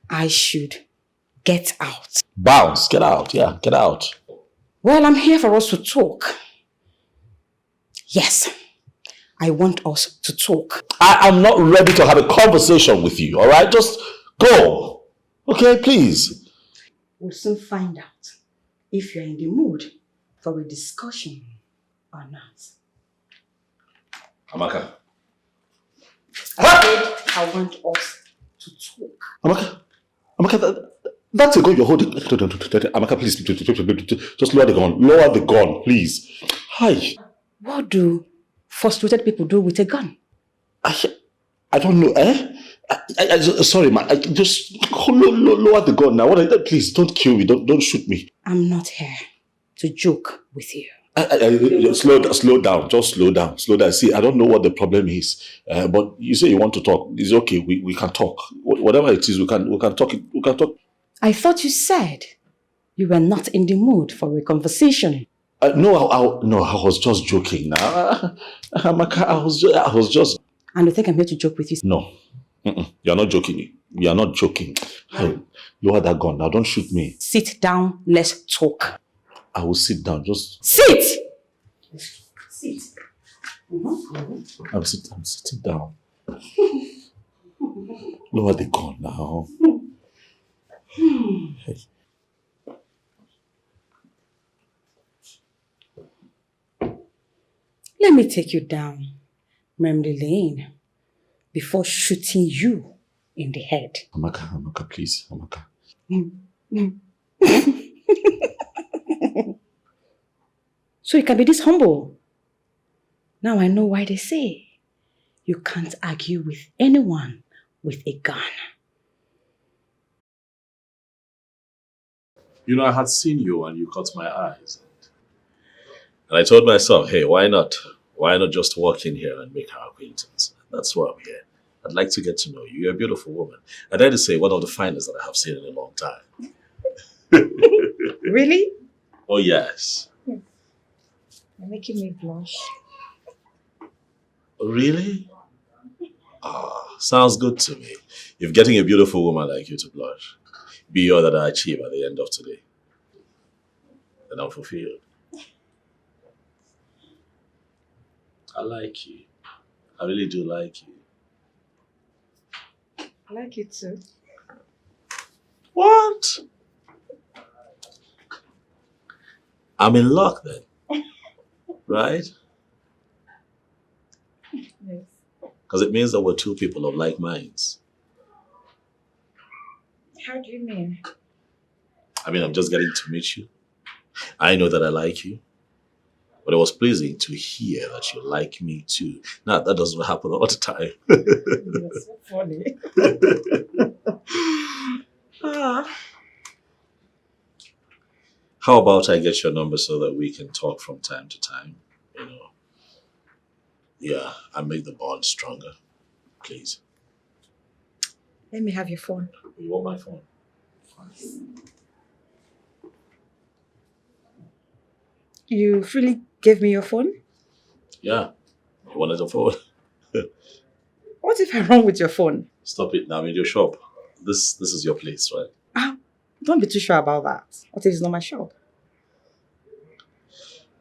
I should get out. Bounce. Get out. Yeah, get out. Well, I'm here for us to talk. Yes. I want us to talk. I am not ready to have a conversation with you, all right? Just go. Okay, please. We'll soon find out if you're in the mood for a discussion or not. Amaka. I want us to talk. Amaka, that's a gun you're holding. Amaka, please, just lower the gun. Lower the gun, please. Hi. What do frustrated people do with a gun? I don't know, sorry, man. Just lower the gun now. Please, don't kill me. Don't shoot me. I'm not here to joke with you. Slow down. Just slow down. Slow down. See, I don't know what the problem is, but you say you want to talk. It's okay. We can talk. Whatever it is, we can talk. We can talk. I thought you said you were not in the mood for a conversation. No, I was just joking now. Amaka, I was just... And you think I'm here to joke with you? No. You're not joking. You're not joking. Hey, lower that gun now. Don't shoot me. Sit down. Let's talk. I will sit down. Just... Sit! Sit. I'm sitting down. Lower the gun now. Hey. Let me take you down memory lane before shooting you in the head. Amaka, please. Amaka. So you can be this humble. Now I know why they say You can't argue with anyone with a gun. You know, I had seen you and you caught my eyes. And I told myself, hey, why not? Why not just walk in here and make our acquaintance? That's why I'm here. I'd like to get to know you. You're a beautiful woman. I dare to say one of the finest that I have seen in a long time. Really? Oh, yes. You're making me blush. Really? Ah, sounds good to me. If getting a beautiful woman like you to blush be all that I achieve at the end of today, then I'm fulfilled. I like you. I really do like you. I like you too. What? I'm in luck then, right? Yes. Because it means that we're two people of like minds. How do you mean? I mean, I'm just getting to meet you. I know that I like you. But it was pleasing to hear that you like me too. Now, that doesn't happen all the time. You're so funny. How about I get your number so that we can talk from time to time? You know, yeah, and make the bond stronger. Please. Let me have your phone. You want my phone? You freely gave me your phone? Yeah. You wanted a phone? What if I run with your phone? Stop it now. I'm in your shop. This is your place, right? Don't be too sure about that. What if it's not my shop?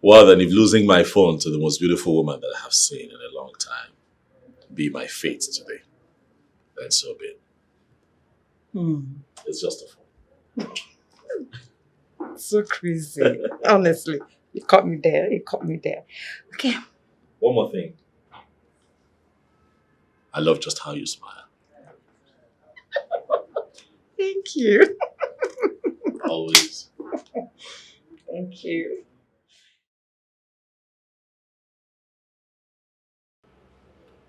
Well, then, if losing my phone to the most beautiful woman that I have seen in a long time be my fate today, then so be it. It's just a phone. So crazy. Honestly. You caught me there. You caught me there. Okay. One more thing. I love just how you smile. Thank you. Always. Thank you.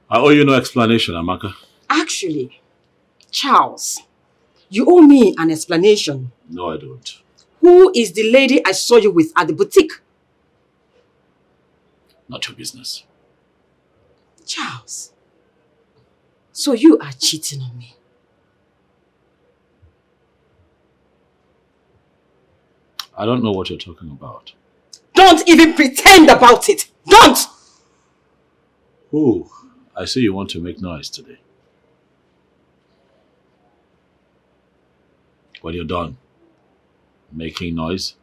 I owe you no explanation, Amaka. Actually, Charles, you owe me an explanation. No, I don't. Who is the lady I saw you with at the boutique? Not your business. Charles, so you are cheating on me. I don't know what you're talking about. Don't even pretend about it. Don't! Oh, I see you want to make noise today. When you're done making noise,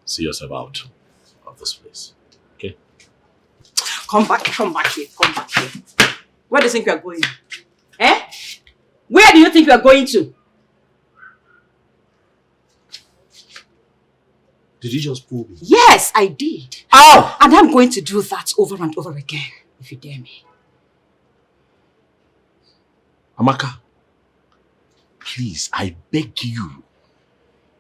see yourself out of this place. Okay? Come back here, come here. Where do you think you are going? Eh? Where do you think you are going to? Did you just pull me? Yes, I did. Ow! And I'm going to do that over and over again, if you dare me. Amaka, please, I beg you,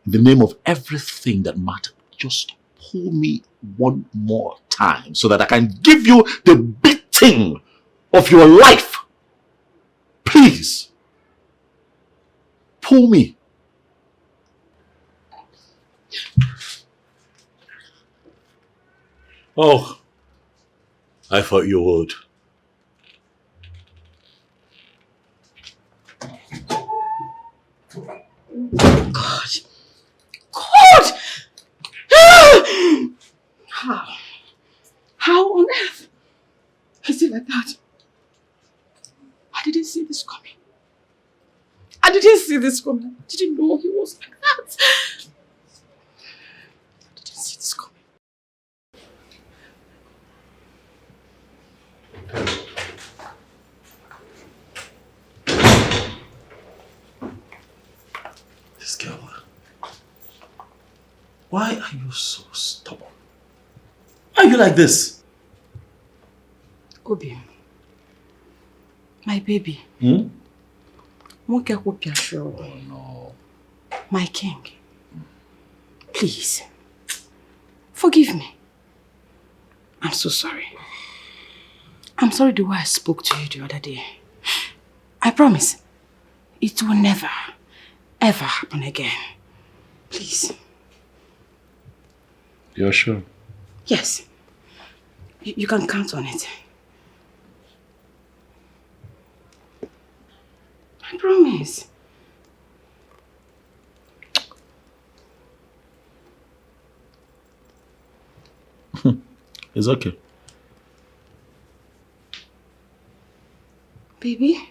in the name of everything that matters, just pull me one more time so that I can give you the beating of your life. Please, pull me. Oh, I thought you would. God! How on earth is it like that? I didn't see this coming. I didn't know he was like that. I didn't see this coming. This girl. Why are you so stubborn? Why are you like this? Obi, my baby. Oh Oh no. My king, please, forgive me. I'm so sorry. I'm sorry the way I spoke to you the other day. I promise, it will never, ever happen again. Please. You're sure? Yes. You can count on it. I promise. It's okay. Baby?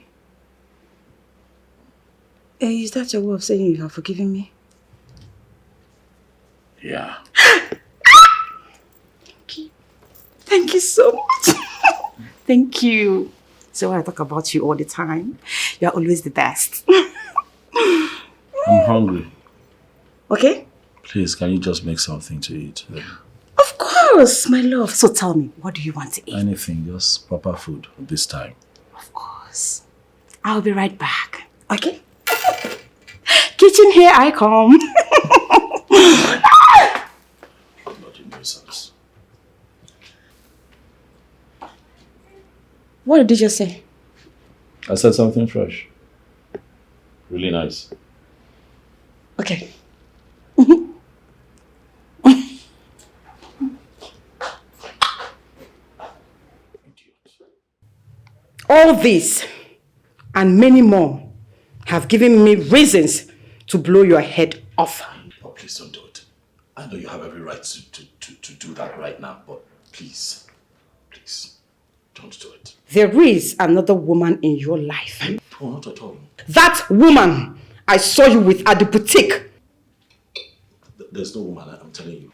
Is that your way of saying you have forgiven me? Yeah. Thank you so much. Thank you. So I talk about you all the time. You're always the best. I'm hungry. Okay? Please, can you just make something to eat? Of course, my love. So tell me, what do you want to eat? Anything, just proper food this time. Of course. I'll be right back. Okay? Kitchen, here I come. Bloody nuisance. What did you just say? I said something fresh. Really nice. Okay. All this and many more have given me reasons to blow your head off. Oh, please don't do it. I know you have every right to do that right now, but please, don't do it. There is another woman in your life. Oh, not at all. That woman I saw you with at the boutique. There's no woman, I'm telling you.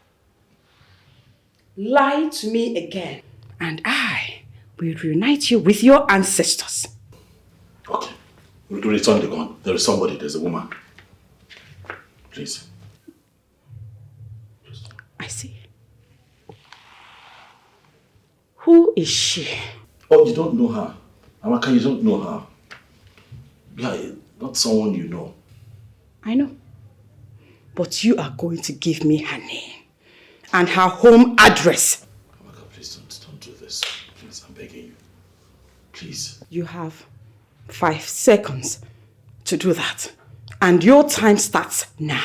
Lie to me again, and I will reunite you with your ancestors. Okay. Return the gun. There is somebody, there's a woman. Please. I see. Who is she? Oh, you don't know her. Amaka, you don't know her. Yeah, not someone you know. I know. But you are going to give me her name and her home address. Amaka, please don't do this. Please, I'm begging you. Please. You have 5 seconds to do that. And your time starts now.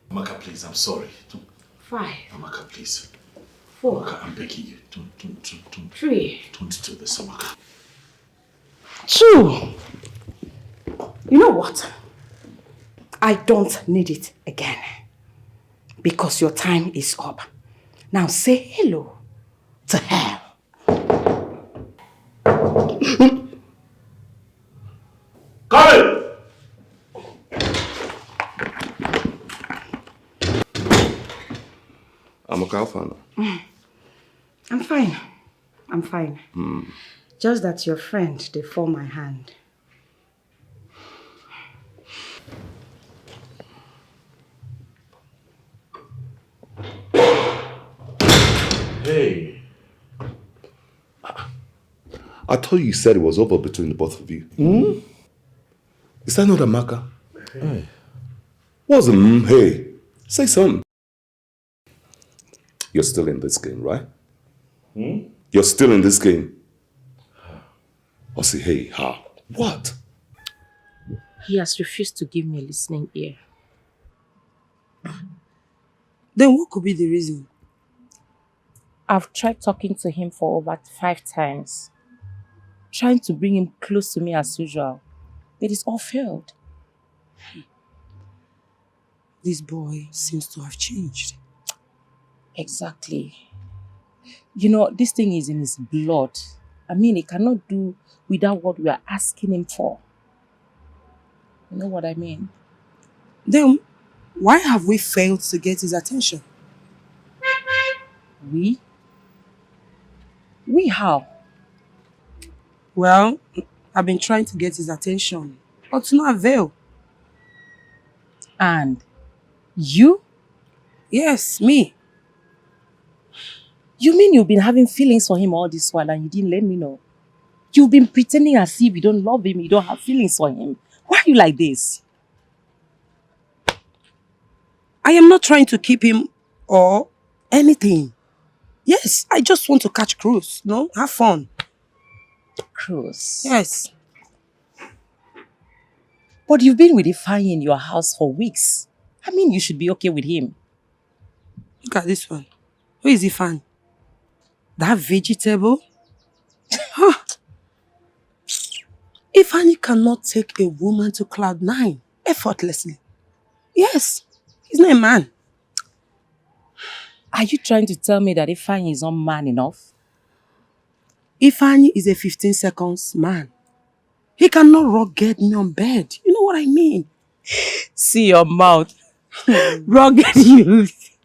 Amaka, please, I'm sorry. Don't. 5. Amaka, please. 4. Amaka, I'm begging you. Don't. 3. Don't do this, Amaka. 2. You know what? I don't need it again. Because your time is up. Now say hello to hell. Come in! Amaka, fine. I'm fine. I'm fine. Just that your friend, they force my hand. Hey. I thought you said it was over between the both of you. Is that not Amaka? Hey. What's hey? Say something. You're still in this game, right? You're still in this game. Or say, hey, how? What? He has refused to give me a listening ear. Then what could be the reason? I've tried talking to him for over 5 times. Trying to bring him close to me as usual. But it's all failed. This boy seems to have changed. Exactly. You know, this thing is in his blood. I mean, he cannot do without what we are asking him for. You know what I mean? Then why have we failed to get his attention? We? We how? Well, I've been trying to get his attention, but to no avail. And you? Yes, me. You mean you've been having feelings for him all this while and you didn't let me know? You've been pretending as if you don't love him, you don't have feelings for him. Why are you like this? I am not trying to keep him or anything. Yes, I just want to catch cruise, have fun. Cruise. Yes. But you've been with Ifeanyi in your house for weeks. I mean, you should be okay with him. Look at this one. Who is Ifan? That vegetable? Huh. Ifeanyi cannot take a woman to cloud 9 effortlessly. Yes. He's not a man. Are you trying to tell me that Ifeanyi is not man enough? Ifeanyi is a 15 seconds man. He cannot rugged me on bed. You know what I mean? See your mouth. Rugged youth.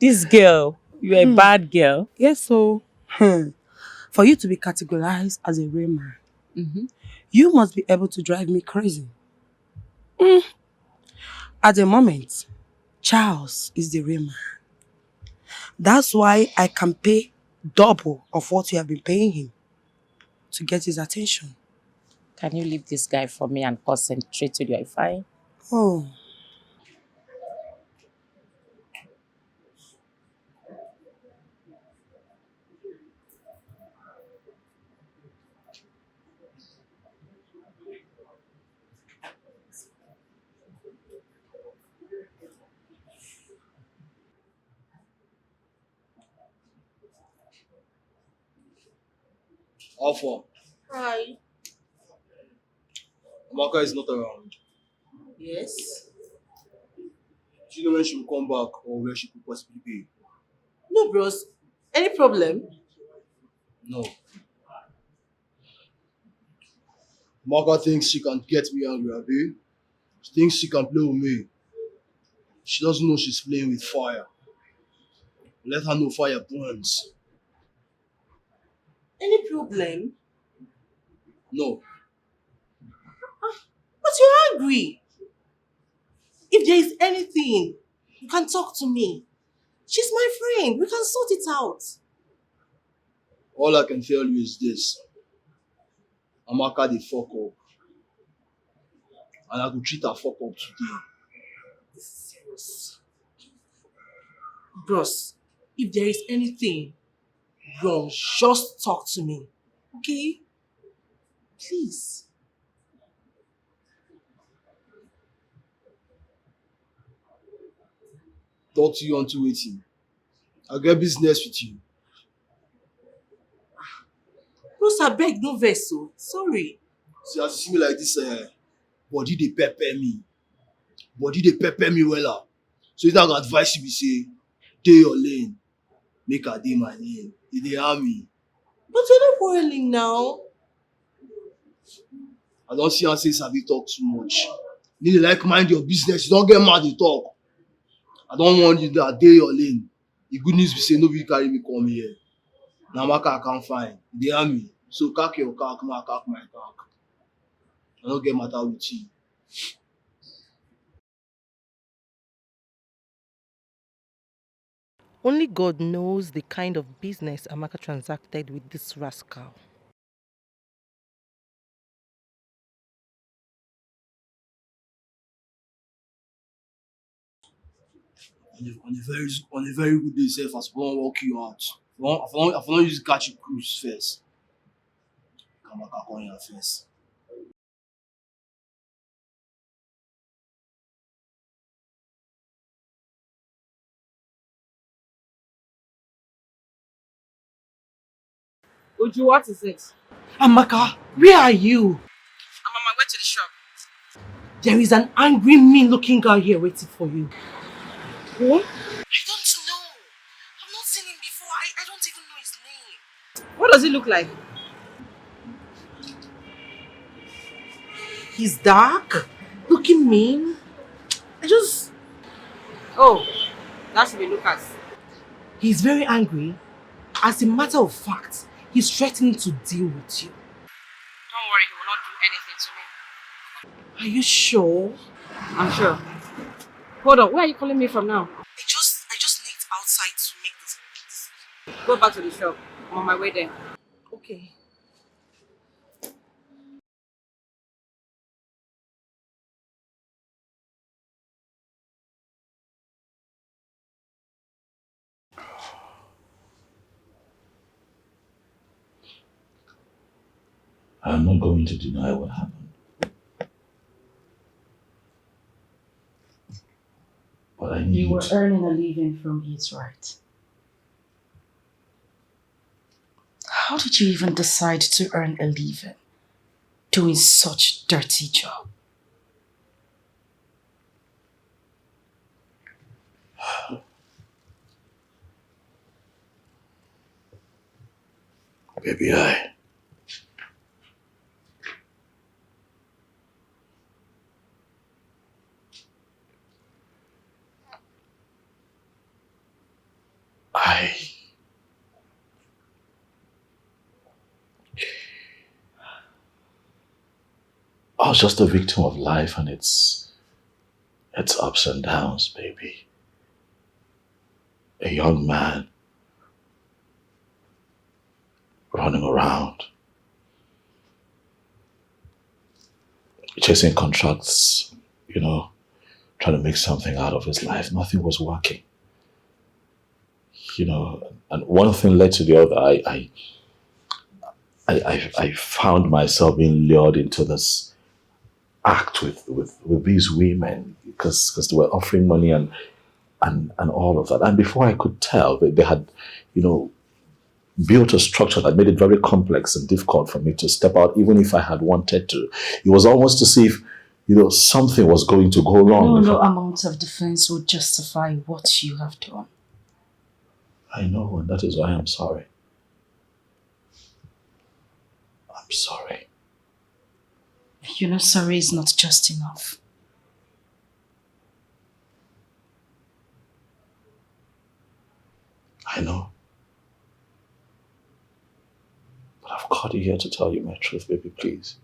This girl, you're a bad girl. Yes, so for you to be categorized as a real man, you must be able to drive me crazy. At the moment, Charles is the real man. That's why I can pay double of what you have been paying him to get his attention. Can you leave this guy for me and concentrate with your Ifeanyi? Oh. Alpha, Hi. Amaka is not around. Yes? Do you know when she will come back or where she could possibly be? No, bros. Any problem? No. Amaka thinks she can get me angry, Abi. She thinks she can play with me. She doesn't know she's playing with fire. Let her know fire burns. Any problem? No. But you're angry. If there is anything, you can talk to me. She's my friend. We can sort it out. All I can tell you is this. Amaka dey fuck up. And I could treat her fuck up today. This is serious. Bros, if there is anything wrong, just talk to me. Okay? Please. Talk to you until waiting. I get business with you. Bros, I beg, no vex, so. Sorry. See, as you see me like this, body dey pepper me. Body dey pepper me wella. So if I go advise you be say, dey your lane, make her dey my lane. E dey harm me. But you're not quarreling now. I don see am say sabi talk too much. You need to like mind your business. You don get mad dey talk. I don warn you that dey your lane. The good news be say no be carry me come here. Na Amaka I can't find. E dey harm me. So cack your cack, ma cack my cack. I no get matter with you. Only God knows the kind of business Amaka transacted with this rascal. On a very good day, sef, as I wan work you out. I for don use catch you cruise first. Amaka come here first. Uju, what is it? Amaka, where are you? I'm on my way to the shop. There is an angry, mean-looking girl here waiting for you. What? I don't know. I've not seen him before. I don't even know his name. What does he look like? He's dark, looking mean. Oh, that should be Lucas. He's very angry. As a matter of fact, he's threatening to deal with you. Don't worry, he will not do anything to me. Are you sure? I'm sure. Hold on, where are you calling me from now? I just need outside to make this. Go back to the shop. I'm on my way there. Okay. I'm not going to deny what happened. But I need You were earning a living from it, right? How did you even decide to earn a living doing such dirty job? Baby, I was just a victim of life and its ups and downs, baby. A young man running around, chasing contracts, trying to make something out of his life. Nothing was working. And one thing led to the other. I found myself being lured into this act with these women because they were offering money and all of that. And before I could tell, they had, built a structure that made it very complex and difficult for me to step out, even if I had wanted to. It was almost to see if, something was going to go wrong. No amount of defense would justify what you have done. I know, and that is why I'm sorry. I'm sorry. Sorry is not just enough. I know. But I've called you here to tell you my truth, baby, please.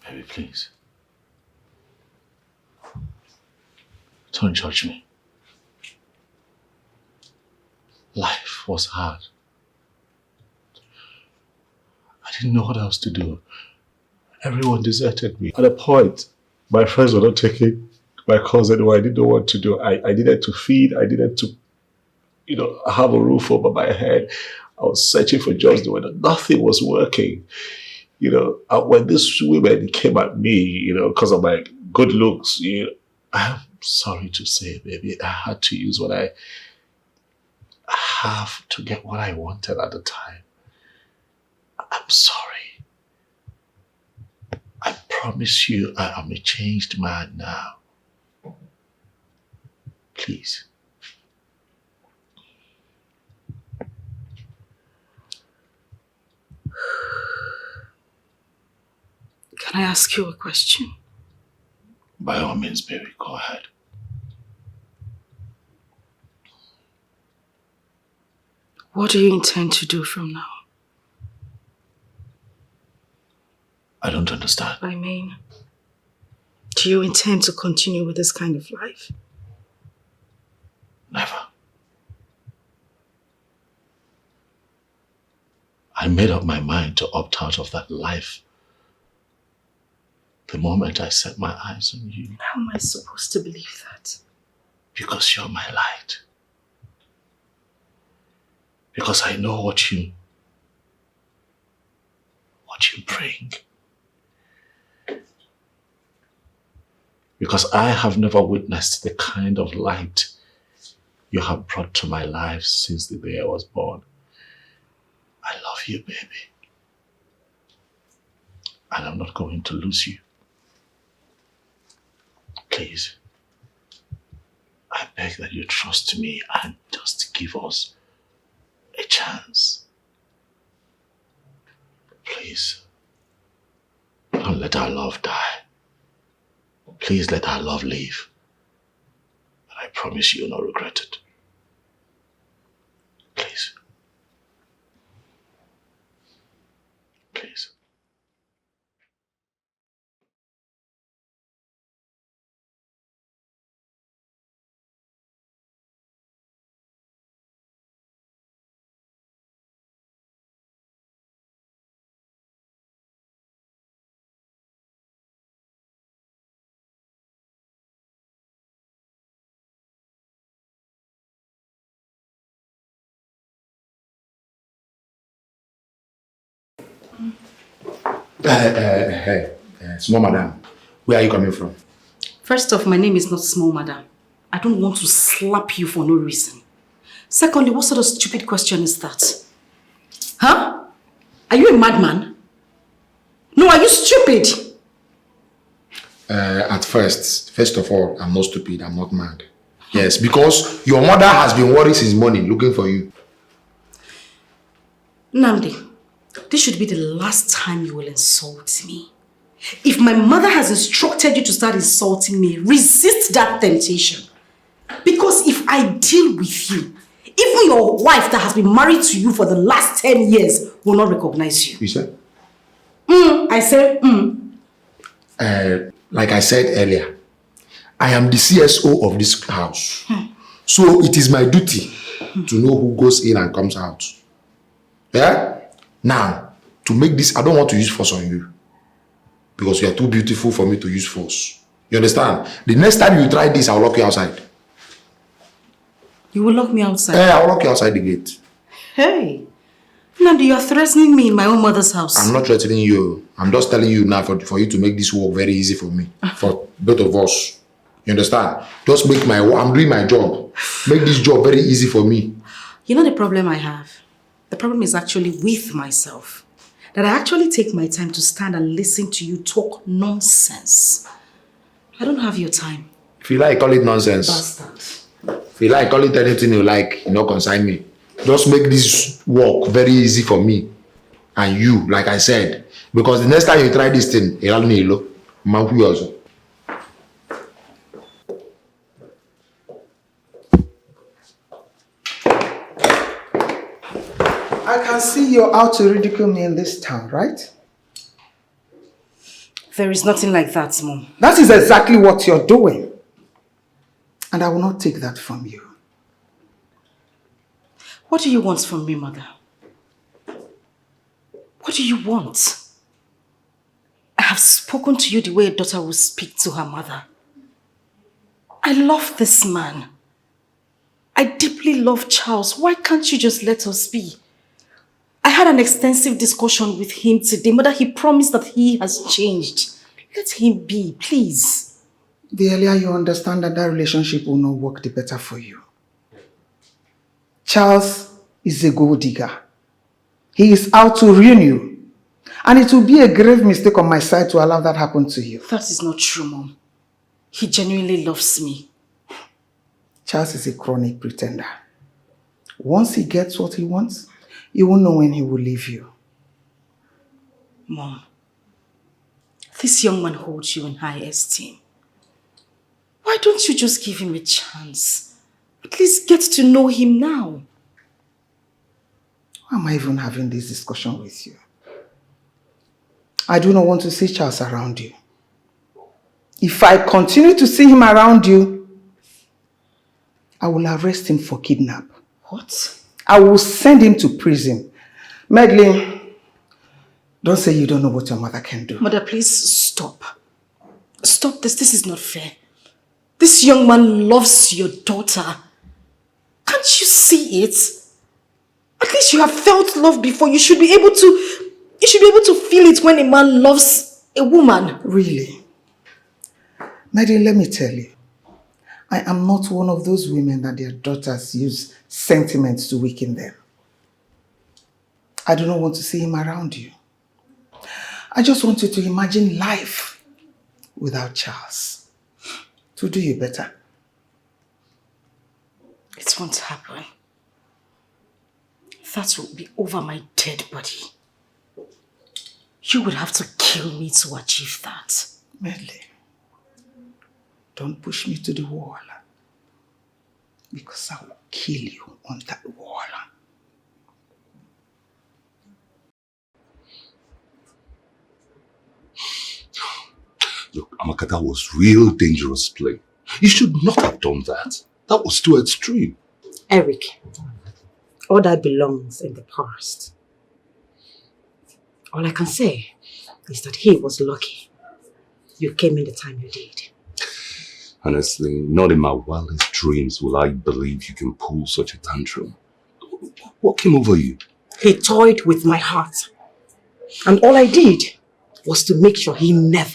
Baby, please. Don't judge me. Life was hard. I didn't know what else to do. Everyone deserted me. At a point, my friends were not taking my calls anymore. I didn't know what to do. I needed to feed. I needed to, have a roof over my head. I was searching for jobs. Nothing was working. When these women came at me, because of my good looks, I'm sorry to say, baby, I had to use what I have to get what I wanted at the time. I'm sorry. I promise you I am a changed man now. Please. Can I ask you a question? By all means, baby, go ahead. What do you intend to do from now? I don't understand. I mean, do you intend to continue with this kind of life? Never. I made up my mind to opt out of that life the moment I set my eyes on you. How am I supposed to believe that? Because you're my light. Because I know what you bring. Because I have never witnessed the kind of light you have brought to my life since the day I was born. I love you, baby. And I'm not going to lose you. Please, I beg that you trust me and just give us a chance. Please, don't let our love die. Please let our love live. And I promise you will not regret it. Please. Please. Small madam, where are you coming from? First off, my name is not Small Madam. I don't want to slap you for no reason. Secondly, what sort of stupid question is that? Huh? Are you a madman? No, are you stupid? First of all, I'm not stupid, I'm not mad. Yes, because your mother has been worried since morning looking for you. Nnamdi, this should be the last time you will insult me. If my mother has instructed you to start insulting me, resist that temptation. Because if I deal with you, even your wife that has been married to you for the last 10 years will not recognize you. You said? I said, like I said earlier, I am the CSO of this house. So it is my duty to know who goes in and comes out. Yeah? Now, to make this, I don't want to use force on you. Because you are too beautiful for me to use force. You understand? The next time you try this, I'll lock you outside. You will lock me outside? I'll lock you outside the gate. Hey, Nnamdi, you are threatening me in my own mother's house. I'm not threatening you. I'm just telling you now for you to make this work very easy for me. For both of us. You understand? Just make I'm doing my job. Make this job very easy for me. You know the problem I have? The problem is actually with myself. That I actually take my time to stand and listen to you talk nonsense. I don't have your time. If you like, call it nonsense. Bastard. If you like, call it anything you like. You know, consign me. Just make this work very easy for me. And you, like I said. Because the next time you try this thing, I can see you're out to ridicule me in this town, right? There is nothing like that, Mom. That is exactly what you're doing. And I will not take that from you. What do you want from me, Mother? What do you want? I have spoken to you the way a daughter will speak to her mother. I love this man. I deeply love Charles. Why can't you just let us be? I had an extensive discussion with him today. Mother, he promised that he has changed. Let him be, please. The earlier you understand that relationship will not work, the better for you. Charles is a gold digger. He is out to ruin you. And it will be a grave mistake on my side to allow that happen to you. That is not true, Mom. He genuinely loves me. Charles is a chronic pretender. Once he gets what he wants, you won't know when he will leave you. Mom, this young man holds you in high esteem. Why don't you just give him a chance? At least get to know him now. Why am I even having this discussion with you? I do not want to see Charles around you. If I continue to see him around you, I will arrest him for kidnap. What? I will send him to prison. Madeline, don't say you don't know what your mother can do. Mother, please stop. Stop this. This is not fair. This young man loves your daughter. Can't you see it? At least you have felt love before. You should be able to feel it when a man loves a woman. Really? Madeline, let me tell you. I am not one of those women that their daughters use sentiments to weaken them. I do not want to see him around you. I just want you to imagine life without Charles. To do you better. It won't happen. That will be over my dead body. You would have to kill me to achieve that. Madeline, don't push me to the wall. Because I will kill you on that wall. Look, Amaka, that was real dangerous play. You should not have done that. That was too extreme. Eric, all that belongs in the past. All I can say is that he was lucky you came in the time you did. Honestly, not in my wildest dreams will I believe you can pull such a tantrum. What came over you? He toyed with my heart. And all I did was to make sure he never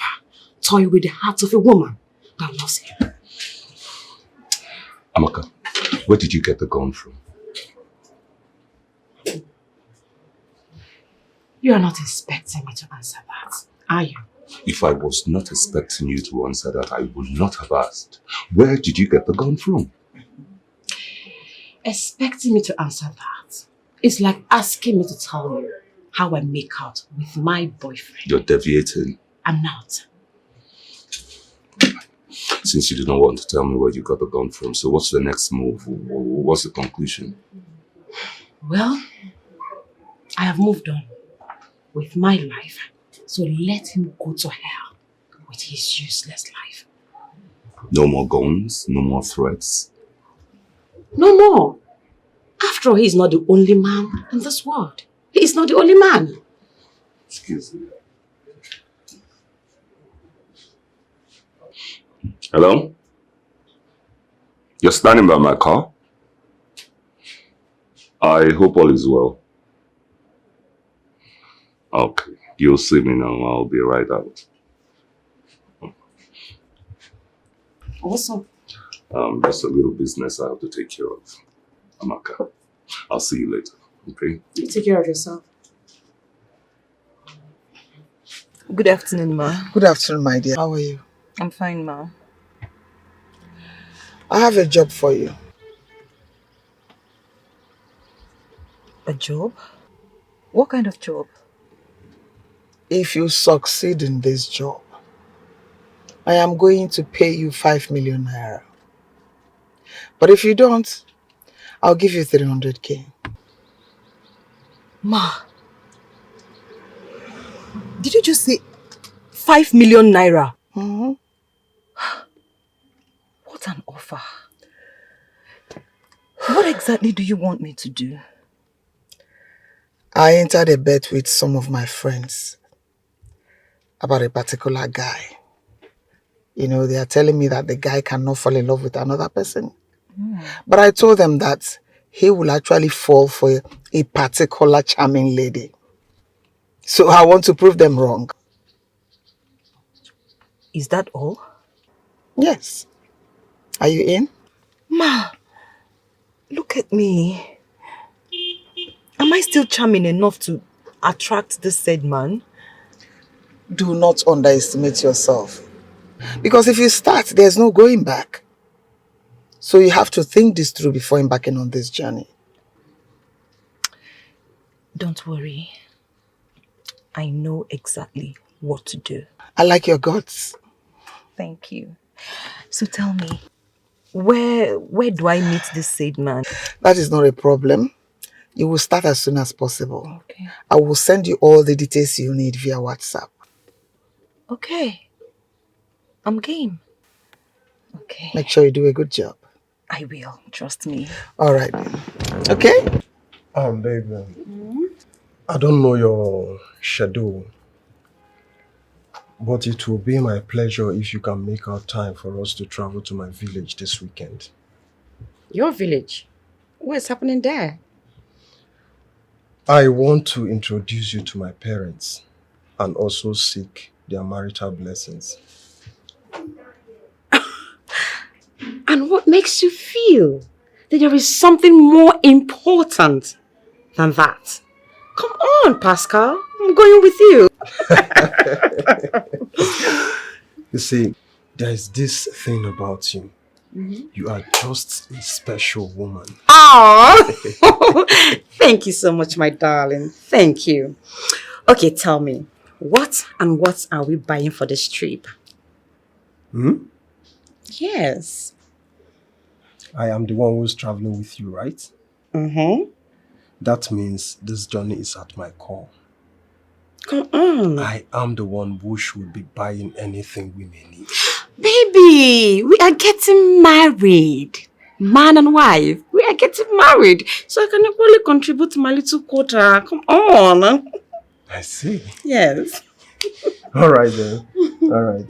toy with the heart of a woman that loves him. Amaka, where did you get the gun from? You are not expecting me to answer that, are you? If I was not expecting you to answer that, I would not have asked. Where did you get the gun from? Expecting me to answer that is like asking me to tell you how I make out with my boyfriend. You're deviating. I'm not. Since you do not want to tell me where you got the gun from, so what's the next move? What's the conclusion? Well, I have moved on with my life, so let him go to hell with his useless life. No more guns, no more threats. No more. After all, he is not the only man in this world. He is not the only man. Excuse me. Hello? You're standing by my car? I hope all is well. Okay, you'll see me now. I'll be right out. Awesome. Just a little business I have to take care of. Amaka, I'll see you later, okay? You take care of yourself. Good afternoon, ma. Good afternoon, my dear. How are you? I'm fine, ma. I have a job for you. A job? What kind of job? If you succeed in this job, I am going to pay you 5 million naira. But if you don't, I'll give you 300k. Ma, did you just say 5 million naira? Mm-hmm. What an offer. What exactly do you want me to do? I entered a bet with some of my friends about a particular guy. You know, they are telling me that the guy cannot fall in love with another person. But I told them that he will actually fall for a particular charming lady. So I want to prove them wrong. Is that all? Yes. Are you in? Ma, look at me. Am I still charming enough to attract this said man? Do not underestimate yourself. Because if you start, there's no going back. So you have to think this through before embarking on this journey. Don't worry. I know exactly what to do. I like your guts. Thank you. So tell me, where do I meet this said man? That is not a problem. You will start as soon as possible. Okay. I will send you all the details you need via WhatsApp. Okay. I'm game. Okay. Make sure you do a good job. I will. Trust me. All right. Okay? Baby. I don't know your schedule, but it will be my pleasure if you can make out time for us to travel to my village this weekend. Your village? What's happening there? I want to introduce you to my parents and also seek their marital blessings. And what makes you feel that there is something more important than that? Come on, Pascal. I'm going with you. You see, there is this thing about you. You are just a special woman. Oh, thank you so much, my darling. Thank you. Okay, tell me, what are we buying for this trip? Yes. I am the one who's traveling with you, right? That means this journey is at my core. Come on. I am the one who should be buying anything we may need. Baby, we are getting married. Man and wife, we are getting married. So I can equally contribute to my little quota. Come on. I see. Yes. All right then. All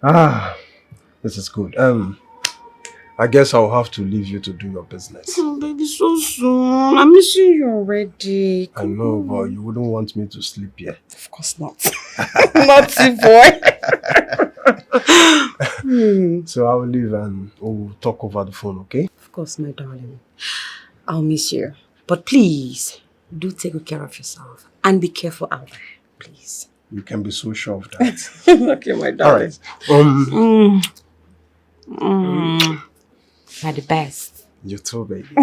right. This is good. I guess I'll have to leave you to do your business. Oh, baby, so soon. I'm missing you already. I know, but you wouldn't want me to sleep here. Of course not. Naughty boy. So I'll leave and we'll talk over the phone, okay? Of course, my darling. I'll miss you. But please, do take good care of yourself. And be careful out there, please. You can be so sure of that. Okay, my darling. All right. You're the best. You too, baby.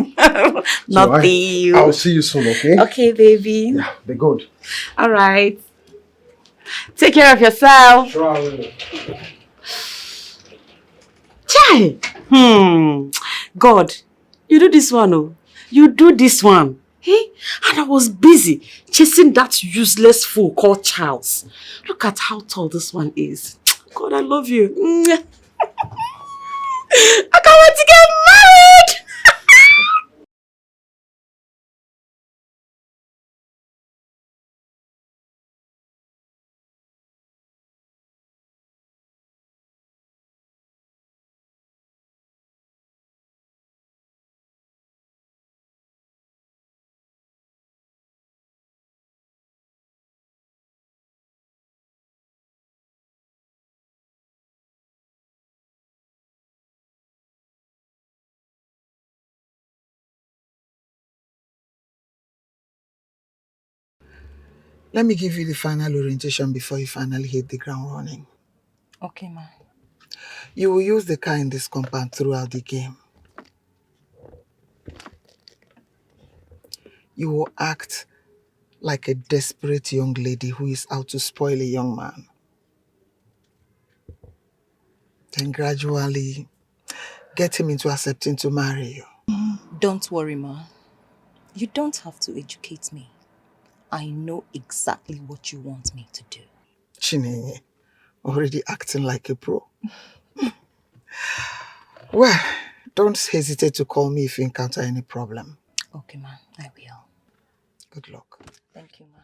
Not you. I'll see you soon, okay? Okay, baby. Yeah, be good. All right. Take care of yourself. Sure I will. Chai! God, you do this one, oh. You do this one. Hey? And I was busy chasing that useless fool called Charles. Look at how tall this one is. God, I love you. I can't wait to get married! Let me give you the final orientation before you finally hit the ground running. Okay, ma. You will use the car in this compound throughout the game. You will act like a desperate young lady who is out to spoil a young man. Then gradually get him into accepting to marry you. Don't worry, ma. You don't have to educate me. I know exactly what you want me to do. Chinenye, already acting like a pro. Well, don't hesitate to call me if you encounter any problem. Okay, ma. I will. Good luck. Thank you, ma.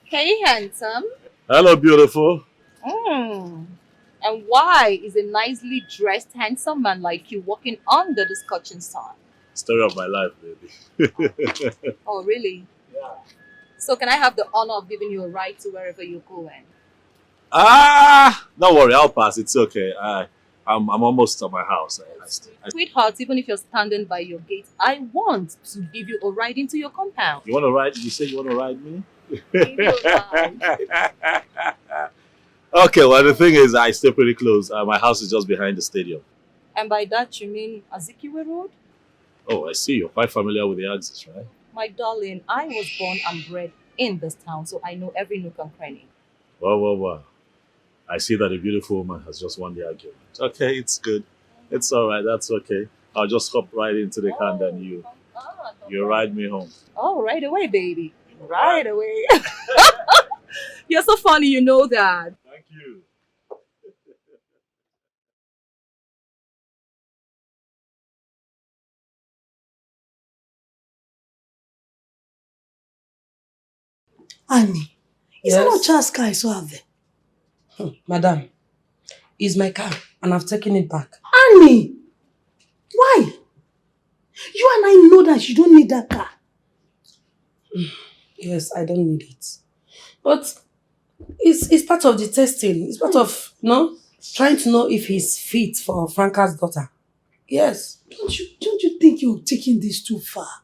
Hey, handsome. Hello, beautiful. And why is a nicely dressed, handsome man like you walking under the scorching sun? Story of my life, baby. Oh, really? Yeah. So can I have the honor of giving you a ride to wherever you're going? Don't worry, I'll pass. It's okay. I'm almost at my house. Sweetheart, even if you're standing by your gate, I want to give you a ride into your compound. You want to ride? You say you want to ride me? Okay, well, the thing is, I stay pretty close. My house is just behind the stadium. And by that, you mean Azikiwe Road? Oh, I see. You're quite familiar with the axis, right? My darling, I was born and bred in this town, so I know every nook and cranny. Wow. I see that a beautiful woman has just won the argument. Okay, it's good. It's all right. That's okay. I'll just hop right into the car and then you ride me home. Oh, right away, baby. Right away. You're so funny, you know that. Thank you. Annie, is that not Charles' car I saw out there? Madam, it's my car and I've taken it back. Annie! Why? You and I know that you don't need that car. Yes, I don't need it. But it's part of the testing. It's part of, trying to know if he's fit for Franca's daughter. Yes. Don't you think you're taking this too far?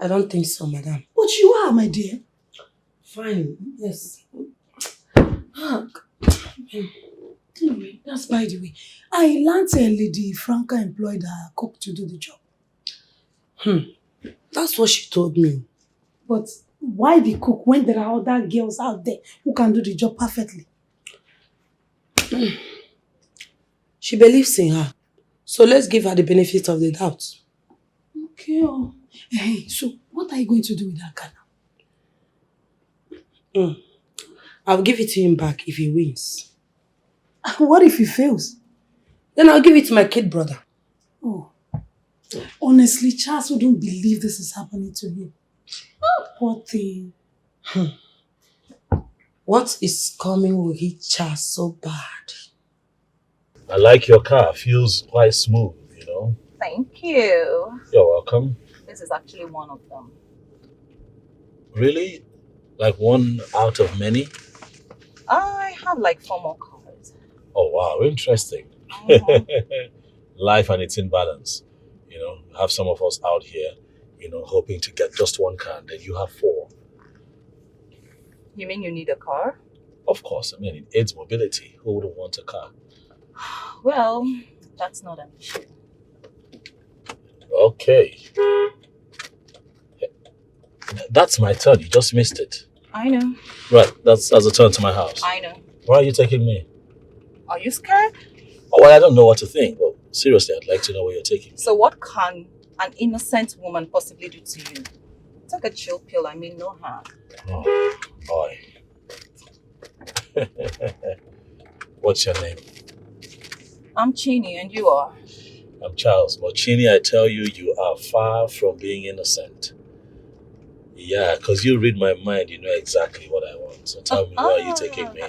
I don't think so, madam. But you are, my dear. Fine, yes. Anyway, that's by the way. I learned a lady Franca employed her cook to do the job. That's what she told me. But why the cook when there are other girls out there who can do the job perfectly? She believes in her. So let's give her the benefit of the doubt. Okay. Oh. Hey, so what are you going to do with that Ghana? I'll give it to him back if he wins. What if he fails? Then I'll give it to my kid brother. Oh. Honestly, Charles wouldn't believe this is happening to him. Poor thing. What is coming will hit Charles so bad. I like your car. Feels quite smooth, you know. Thank you. You're welcome. This is actually one of them. Really? Like one out of many? I have like 4 more cars. Oh, wow. Interesting. Life and its imbalance. You know, have some of us out here, you know, hoping to get just one car, and then you have 4. You mean you need a car? Of course. I mean, it aids mobility. Who wouldn't want a car? Well, that's not an issue. Okay. That's my turn. You just missed it. I know. Right. That's a turn to my house. I know. Why are you taking me? Are you scared? Oh, well, I don't know what to think. But seriously, I'd like to know where you're taking me. So what can an innocent woman possibly do to you? Take a chill pill. I mean, no harm. Oh, boy. What's your name? I'm Chini and you are? I'm Charles. But Chini, I tell you, you are far from being innocent. Yeah, because you read my mind, you know exactly what I want. So tell me, where are you taking me?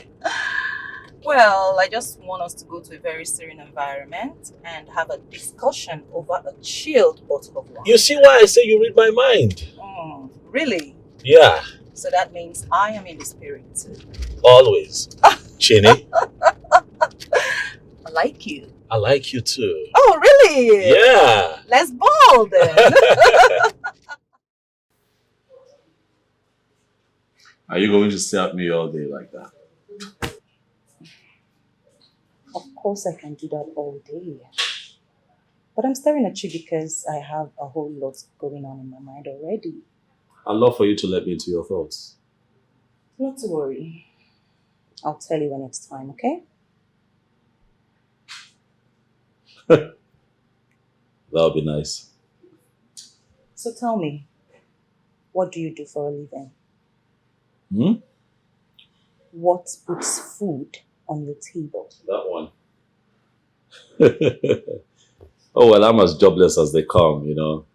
Well, I just want us to go to a very serene environment and have a discussion over a chilled bottle of wine. You see why I say you read my mind? Really? Yeah. So that means I am in the spirit. Always. Chini, I like you. I like you too. Oh, really? Yeah. Let's ball then. Are you going to stare at me all day like that? Of course I can do that all day. But I'm staring at you because I have a whole lot going on in my mind already. I'd love for you to let me into your thoughts. Not to worry. I'll tell you when it's time, okay? That would be nice. So tell me, what do you do for a living? What puts food on your table? That one. Oh, well, I'm as jobless as they come, you know.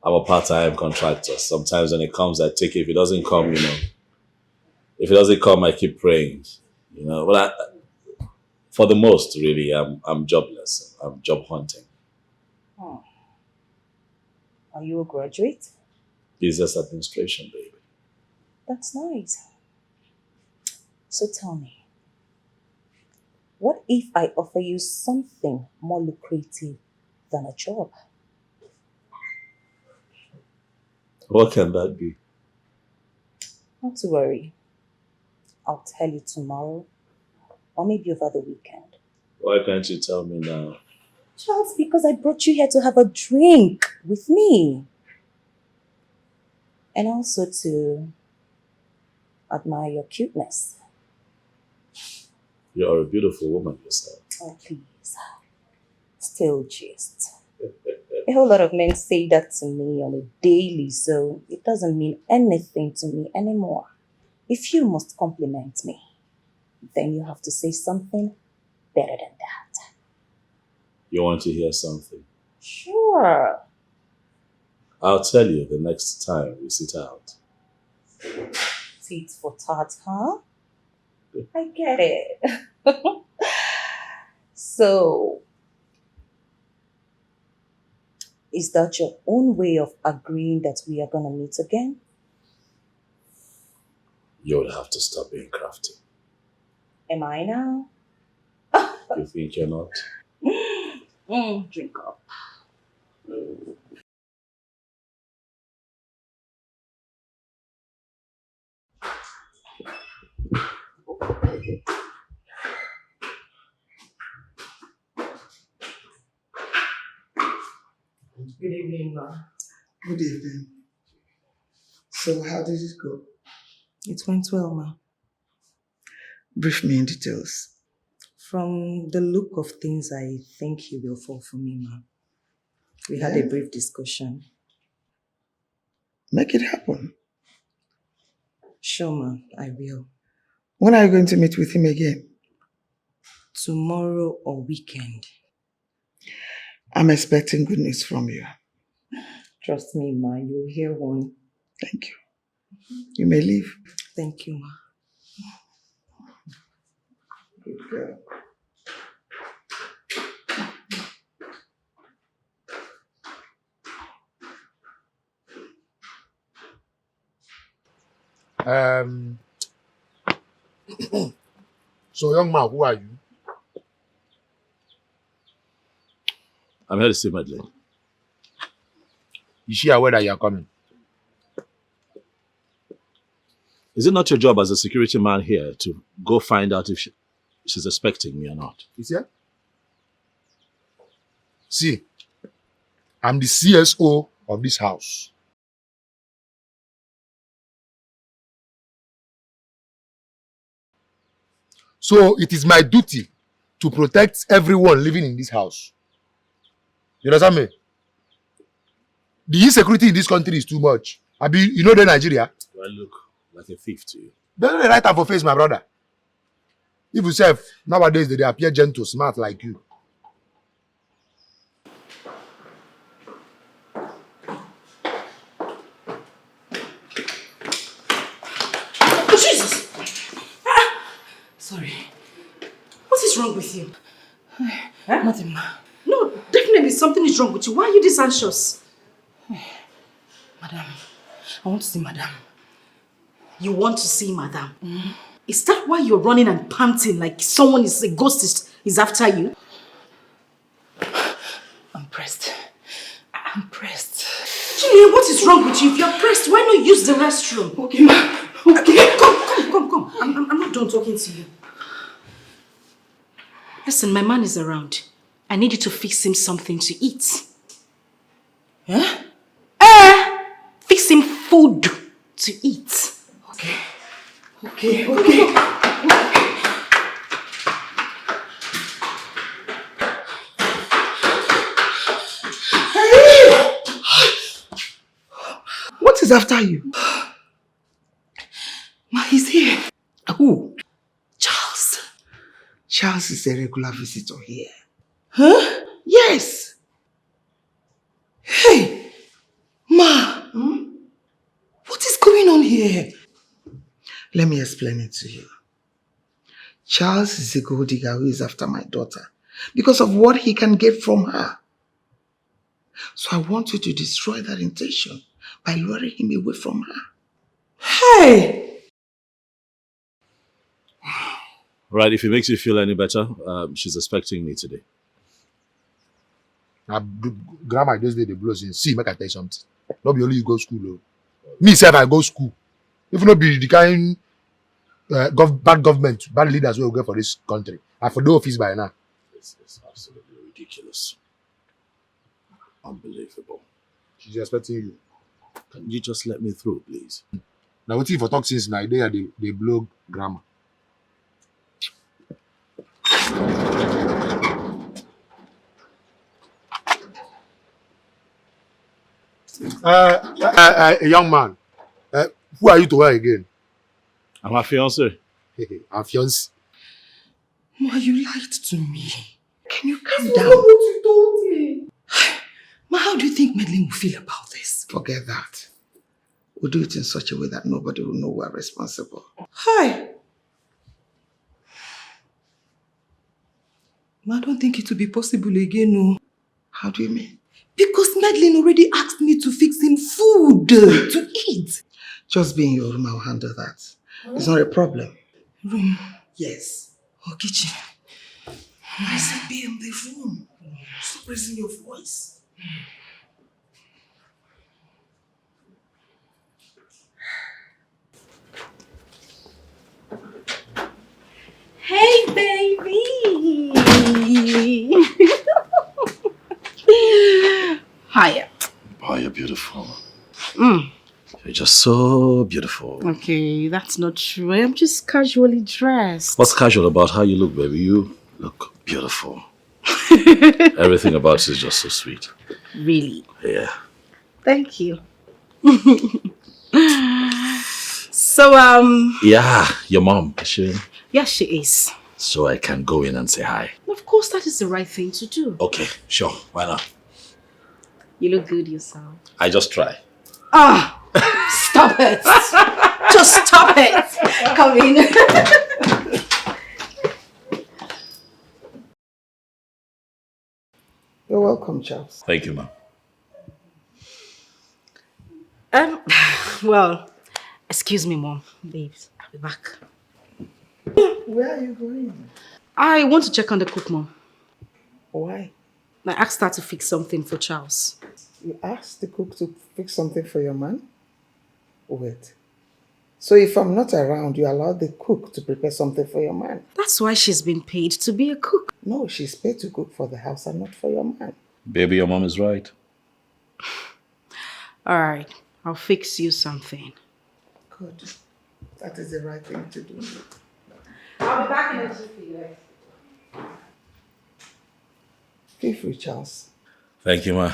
I'm a part-time contractor. Sometimes when it comes, I take it. If it doesn't come, you know. If it doesn't come, I keep praying, you know. But for the most, really, I'm jobless. I'm job hunting. Oh. Are you a graduate? Business administration, baby. That's nice. So tell me, what if I offer you something more lucrative than a job? What can that be? Not to worry. I'll tell you tomorrow or maybe over the weekend. Why can't you tell me now? Charles, because I brought you here to have a drink with me. And also to admire your cuteness. You're a beautiful woman yourself. Oh, please. Still just. A whole lot of men say that to me on a daily, so it doesn't mean anything to me anymore. If you must compliment me, then you have to say something better than that. You want to hear something? Sure. I'll tell you the next time we sit out. Tit for tat, huh? I get it. So, is that your own way of agreeing that we are going to meet again? You would have to stop being crafty. Am I now? You think you're not? Drink up. Good evening, ma. Good evening. So how did it go? It went well, ma. Brief me in details. From the look of things, I think he will fall for me, ma. We had a brief discussion. Make it happen. Sure, ma, I will. When are you going to meet with him again? Tomorrow or weekend. I'm expecting good news from you. Trust me, ma, you'll hear one. Thank you. You may leave. Thank you, ma. Good girl. So, young man, who are you? I'm here to see Madeleine. Is she aware that you are coming? Is it not your job as a security man here to go find out if she's expecting me or not? Is here? See, I'm the CSO of this house. So it is my duty to protect everyone living in this house. You understand me? The insecurity in this country is too much. You know the Nigeria? Do I look like a thief to you? Don't right time for face, my brother. If you say nowadays they appear gentle, smart like you. Oh, Jesus! Sorry. What is wrong with you? Nothing, ma. No, definitely something is wrong with you. Why are you this anxious? Madam, I want to see Madam. You want to see Madam? Is that why you're running and panting like someone is a ghost is after you? I'm pressed. I'm pressed. Julia, what is wrong with you? If you're pressed, why not use the restroom? Okay, ma. Okay, come. I'm not done talking to you. Listen, my man is around. I need you to fix him something to eat. Huh? Fix him food to eat. Okay. What is after you? Ma, he's here. Who? Charles. Charles is a regular visitor here. Huh? Yes. Hey, Ma. What is going on here? Let me explain it to you. Charles is a gold digger who is after my daughter because of what he can get from her. So I want you to destroy that intention by luring him away from her. Hey! Right, if it makes you feel any better, she's expecting me today. Grandma just did the blows in. See, make I tell you something. Not be only you go school, though. Me, say if I go school, if not be the kind bad government, bad leaders will go for this country. I for the office by now. It's absolutely ridiculous. Unbelievable. She's expecting you. Can you just let me through, please? Now, what if for talk since now they blow grandma? Young man, who are you to her again? I'm her fiancé. Her fiancé. Ma, you lied to me. Can you calm That's down? not what you told me. Ma, how do you think Madeleine will feel about this? Forget that. We'll do it in such a way that nobody will know we're responsible. Hi. Ma, I don't think it will be possible again, no. How do you mean? Because Madeleine already asked me to fix him food to eat. Just be in your room, I'll handle that. It's not a problem. Room? Yes. Or kitchen? I said be in the room. Stop raising your voice. Hey, baby! Hiya. Boy, you're beautiful. You're just so beautiful. Okay, that's not true. I'm just casually dressed. What's casual about how you look, baby? You look beautiful. Everything about you is just so sweet. Really? Yeah. Thank you. So, Yeah, your mom, is she in? yes, she is. So I can go in and say hi. Of course, that is the right thing to do. Okay, sure. Why not? You look good yourself. I just try. Ah! Stop it! Just stop it! Come in. You're welcome, Charles. Thank you, ma'am. Well, excuse me, Mom. Babes, I'll be back. Where are you going? I want to check on the cook, Mom. Why? I asked her to fix something for Charles. You asked the cook to fix something for your man? Wait. So if I'm not around, you allow the cook to prepare something for your man? That's why she's been paid to be a cook. No, she's paid to cook for the house and not for your man. Baby, your mom is right. Alright, I'll fix you something. Good. That is the right thing to do. I'll be back in a jiffy. Feel free, Charles. Thank you, ma.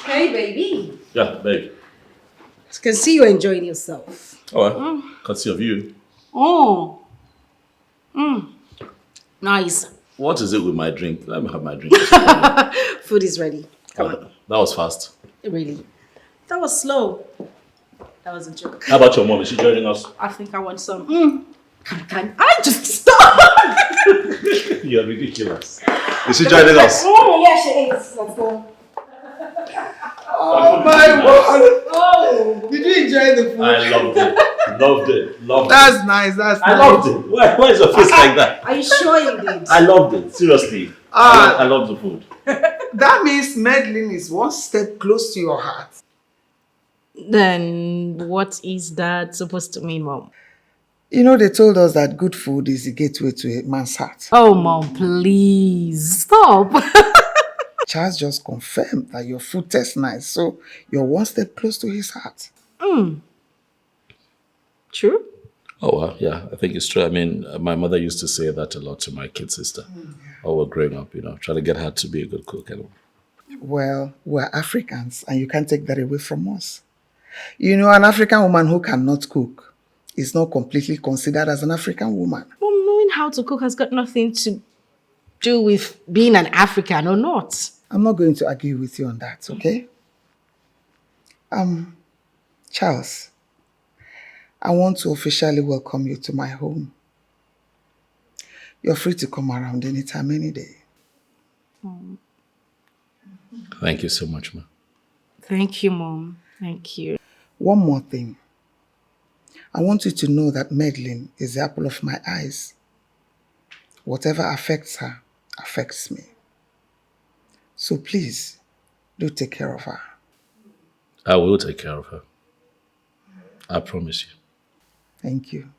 Hey, baby. Yeah, babe. I can see you enjoying yourself. Oh, well, can see a view. Oh. Nice. What is it with my drink? Let me have my drink. Food is ready. Come on. That was fast. Really? That was slow. That was a joke. How about your mom? Is she joining us? I think I want some. Can I just stop? You're ridiculous. Is she joining us? Oh, yeah, she is. Let's go. Oh my God! Oh! Did you enjoy the food? I loved it. Loved it. Loved it. That's nice. That's nice. I loved it. Why is your face like that? Are you sure you did? I loved it. Seriously. I love the food. That means meddling is one step close to your heart. Then what is that supposed to mean, Mom? You know, they told us that good food is the gateway to a man's heart. Oh, Mom, please. Stop. Charles just confirmed that your food tastes nice, so you're one step close to his heart. True? Oh, well, yeah, I think it's true. I mean, my mother used to say that a lot to my kid sister. While we're growing up, trying to get her to be a good cook. Well, we're Africans, and you can't take that away from us. You know, an African woman who cannot cook is not completely considered as an African woman. Mom, knowing how to cook has got nothing to do with being an African or not. I'm not going to argue with you on that, okay? Charles, I want to officially welcome you to my home. You're free to come around anytime, any day. Thank you so much, ma. Thank you, Mom. Thank you. One more thing. I want you to know that meddling is the apple of my eyes. Whatever affects her, affects me. So please, do take care of her. I will take care of her. I promise you. Thank you.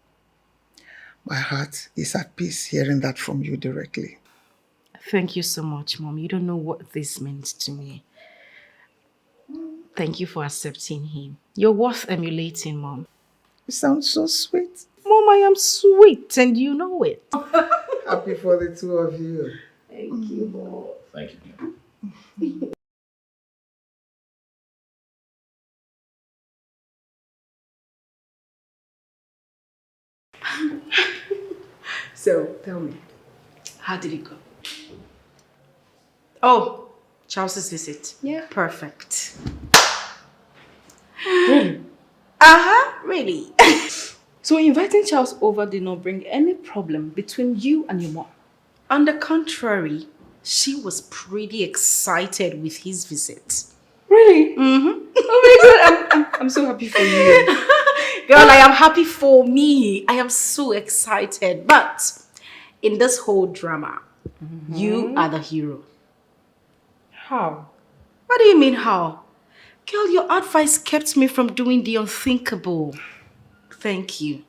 My heart is at peace hearing that from you directly. Thank you so much, Mom. You don't know what this meant to me. Thank you for accepting him. You're worth emulating, Mom. You sound so sweet. Mom, I am sweet and you know it. Happy for the two of you. Thank you, Mom. Thank you. So, tell me, how did it go? Oh, Charles's visit. Yeah. Perfect. Really? Really. So inviting Charles over did not bring any problem between you and your mom? On the contrary, she was pretty excited with his visit. Really? Mm-hmm. Oh my god, I'm so happy for you. Girl, I am happy for me. I am so excited. But in this whole drama, you are the hero. How? What do you mean how? Girl, your advice kept me from doing the unthinkable. Thank you.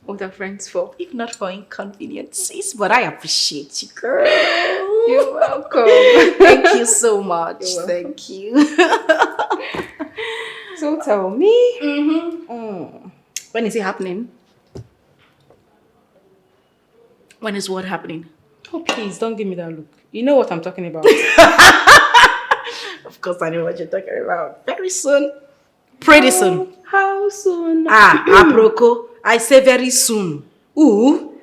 What are friends for? If not for inconveniences, but I appreciate you, girl. You're welcome. Thank you so much. Thank you. So tell me. When is it happening? When is what happening? Oh, please, don't give me that look. You know what I'm talking about. Of course I know what you're talking about. Very soon. Pretty soon. How soon? Aproko. I say very soon. Ooh.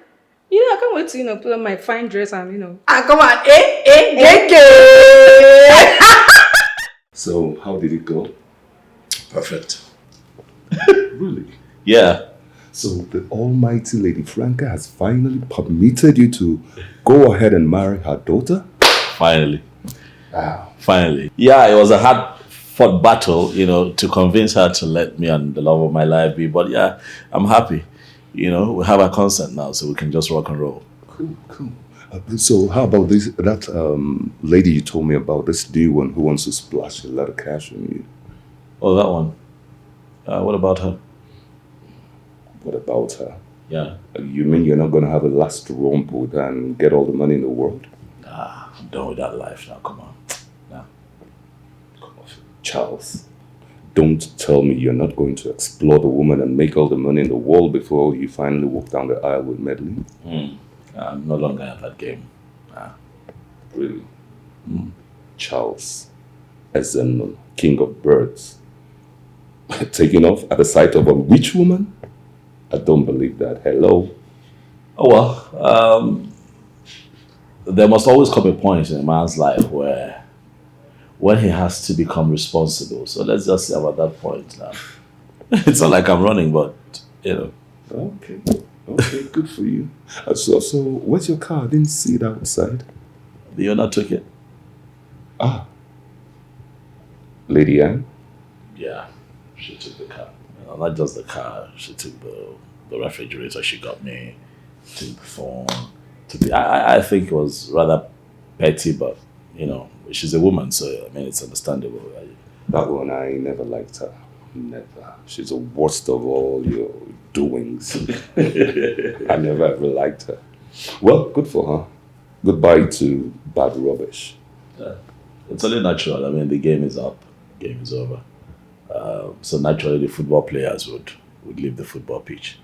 You know, I can't wait to, put on my fine dress and, Come on. So, how did it go? Perfect. Really? Yeah. So, the almighty Lady Franca has finally permitted you to go ahead and marry her daughter? Finally. Wow. Finally. Yeah, it was a hard-fought battle, to convince her to let me and the love of my life be. But yeah, I'm happy. We have our consent now, so we can just rock and roll. Cool. So how about that lady you told me about, this new one who wants to splash a lot of cash on you? Oh, that one. What about her? What about her? Yeah. You mean you're not going to have a last romp with her and get all the money in the world? Nah, I'm done with that life now. Come on. Nah. Come on. Charles, don't tell me you're not going to explore the woman and make all the money in the world before you finally walk down the aisle with Medley? I'm no longer at that game. Really? Charles, as in king of birds, taking off at the sight of a rich woman? I don't believe that. Hello? Oh, well, there must always come a point in a man's life where when he has to become responsible. So let's just say about that point now. It's not like I'm running, but, Okay, good for you. So where's your car? I didn't see it outside. The owner took it. Lady Anne? Yeah, she took the car. Not just the car, she took the refrigerator she got me, took the phone. I think it was rather petty, but, she's a woman, so, it's understandable. That one, I never liked her. Never. She's the worst of all your doings. I never ever liked her. Well, good for her. Goodbye to bad rubbish. Yeah. It's only natural. The game is up. Game is over. So naturally, the football players would leave the football pitch.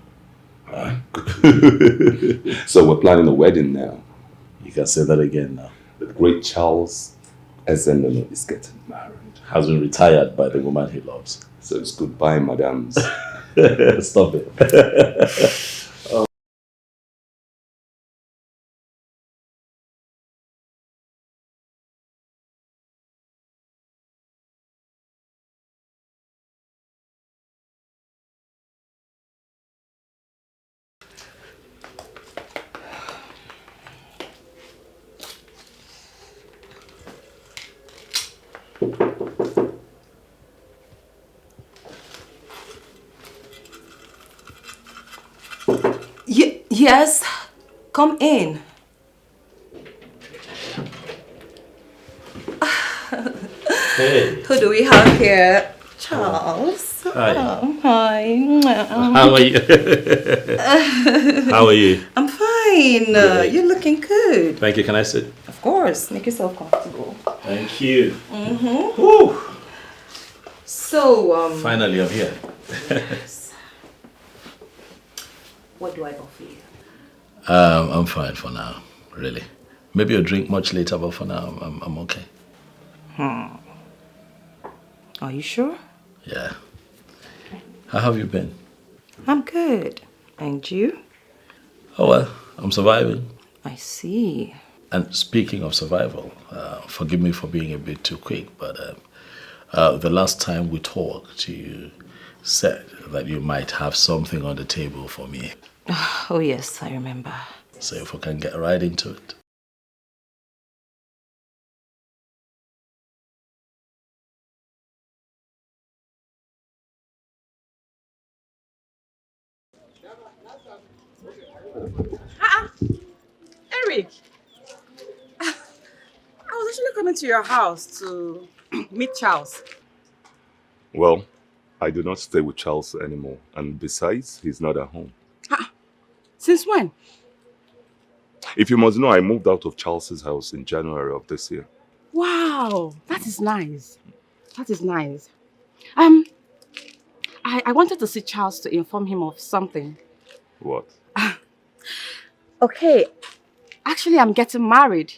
So we're planning a wedding now. You can say that again now. The great Charles Ezenemo is getting married. Has been retired by the woman he loves. So it's goodbye, madams. Stop it. Yes, come in. Hey. Who do we have here? Charles. Hi. Oh, hi. How are you? How are you? I'm fine. Great. You're looking good. Thank you. Can I sit? Of course. Make yourself comfortable. Thank you. Whew. So, Finally, I'm here. what do I offer you? I'm fine for now, really. Maybe a drink much later, but for now, I'm okay. Are you sure? Yeah. How have you been? I'm good. And you? Oh well, I'm surviving. I see. And speaking of survival, forgive me for being a bit too quick, but the last time we talked, you said that you might have something on the table for me. Oh yes, I remember. So if we can get right into it. Eric, I was actually coming to your house to meet Charles. Well, I do not stay with Charles anymore. And besides, he's not at home. Since when? If you must know, I moved out of Charles's house in January of this year. Wow, that is nice. That is nice. I wanted to see Charles to inform him of something. What? Okay, actually I'm getting married.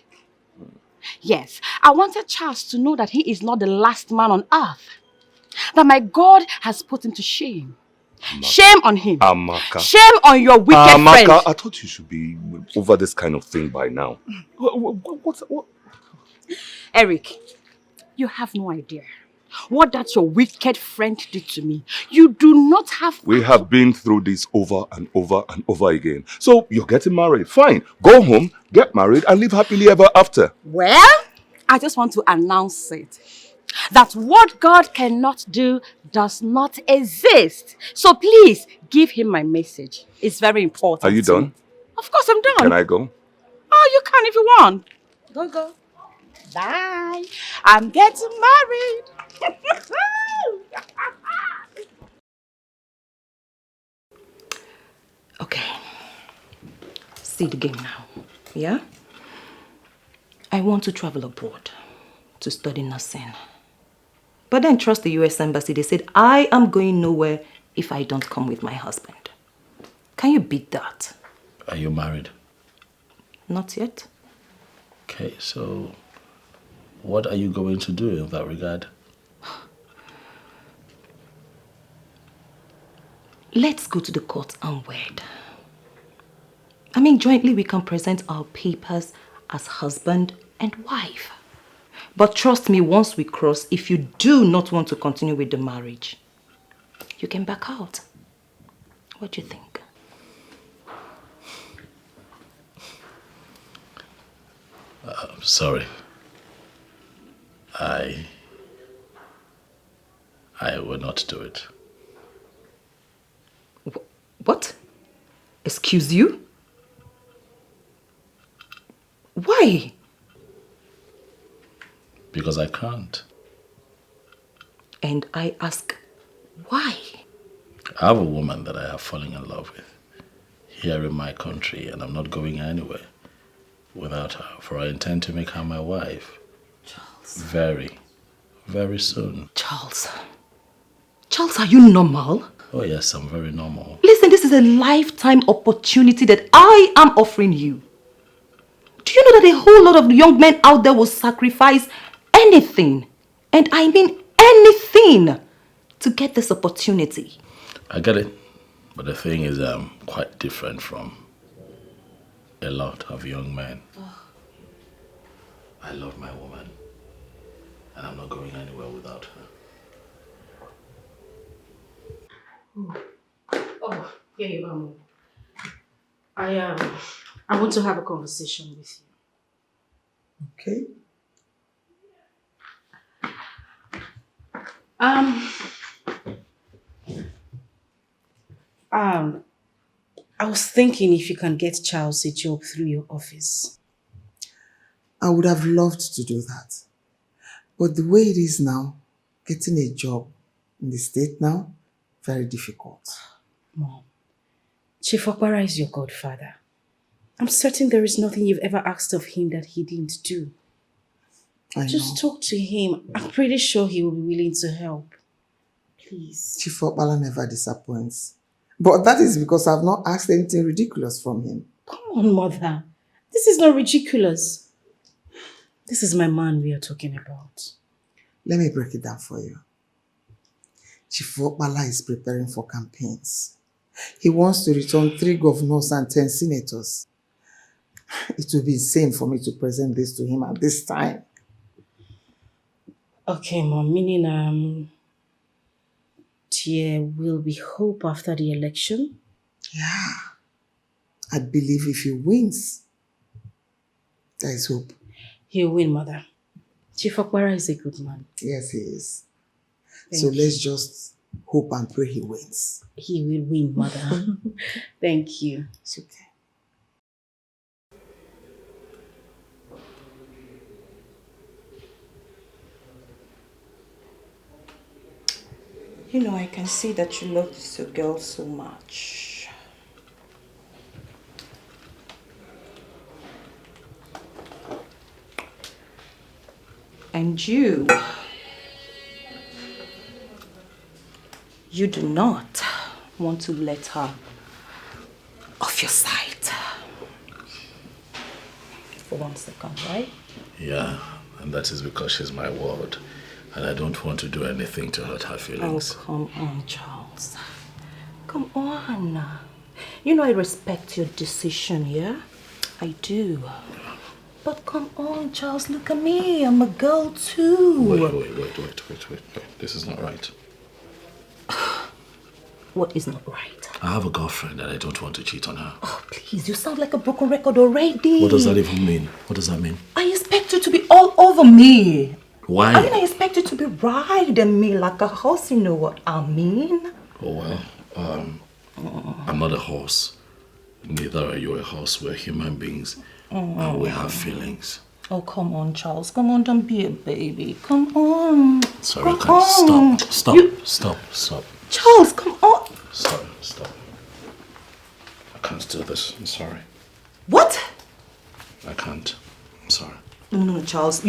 Yes, I wanted Charles to know that he is not the last man on earth. That my God has put him to shame. Amaka. Shame on him. Amaka. Shame on your wicked friend. I thought you should be over this kind of thing by now. What? Eric, you have no idea what that your wicked friend did to me. You do not have... We have been through this over and over and over again. So you're getting married. Fine. Go home, get married and live happily ever after. Well, I just want to announce it. That what God cannot do does not exist. So please give him my message. It's very important. Are you done? Of course I'm done. Can I go? Oh, you can if you want. Go. Bye. I'm getting married. Okay. See the game now. Yeah? I want to travel abroad to study nursing. But then trust the US Embassy. They said, I am going nowhere if I don't come with my husband. Can you beat that? Are you married? Not yet. Okay, so what are you going to do in that regard? Let's go to the court and wed. I mean, jointly we can present our papers as husband and wife. But trust me, once we cross, if you do not want to continue with the marriage, you can back out. What do you think? I'm sorry. I will not do it. What? Excuse you? Why? Because I can't. And I ask, why? I have a woman that I have fallen in love with here in my country, and I'm not going anywhere without her, for I intend to make her my wife. Charles. Very, very soon. Charles, are you normal? Oh yes, I'm very normal. Listen, this is a lifetime opportunity that I am offering you. Do you know that a whole lot of young men out there will sacrifice anything, and I mean anything, to get this opportunity? I get it, but the thing is, I'm quite different from a lot of young men. I love my woman, and I'm not going anywhere without her. Oh, here you are. I want to have a conversation with you. Okay. I was thinking if you can get Charles a job through your office. I would have loved to do that. But the way it is now, getting a job in the state now, very difficult. Mom, Chief Okpara is your godfather. I'm certain there is nothing you've ever asked of him that he didn't do. Just talk to him. I'm pretty sure he will be willing to help. Please. Chief Okpala never disappoints. But that is because I've not asked anything ridiculous from him. Come on, Mother. This is not ridiculous. This is my man we are talking about. Let me break it down for you. Chief Okpala is preparing for campaigns. He wants to return 3 governors and 10 senators. It will be insane for me to present this to him at this time. Okay, Mom, meaning there will be hope after the election? Yeah. I believe if he wins, there is hope. He'll win, Mother. Chief Okwara is a good man. Yes, he is. Thank So you. let's just hope and pray he wins. He will win, Mother. Thank you. It's okay. You know, I can see that you love this girl so much. And you do not want to let her off your sight. For 1 second, right? Yeah, and that is because she's my ward. And I don't want to do anything to hurt her feelings. Oh, come on, Charles. Come on. You know I respect your decision, yeah? I do. But come on, Charles, look at me. I'm a girl too. Wait. This is not right. What is not right? I have a girlfriend and I don't want to cheat on her. Oh, please, you sound like a broken record already. What does that even mean? What does that mean? I expect you to be all over me. Why? I mean, I expect you to be riding me like a horse, you know what I mean? Oh, well, I'm not a horse. Neither are you a horse. We're human beings. And we have feelings. Oh, come on, Charles. Come on, don't be a baby. Come on. Sorry, come on. Stop. Charles, come on. Stop. I can't do this. I'm sorry. What? I can't. I'm sorry. No, Charles.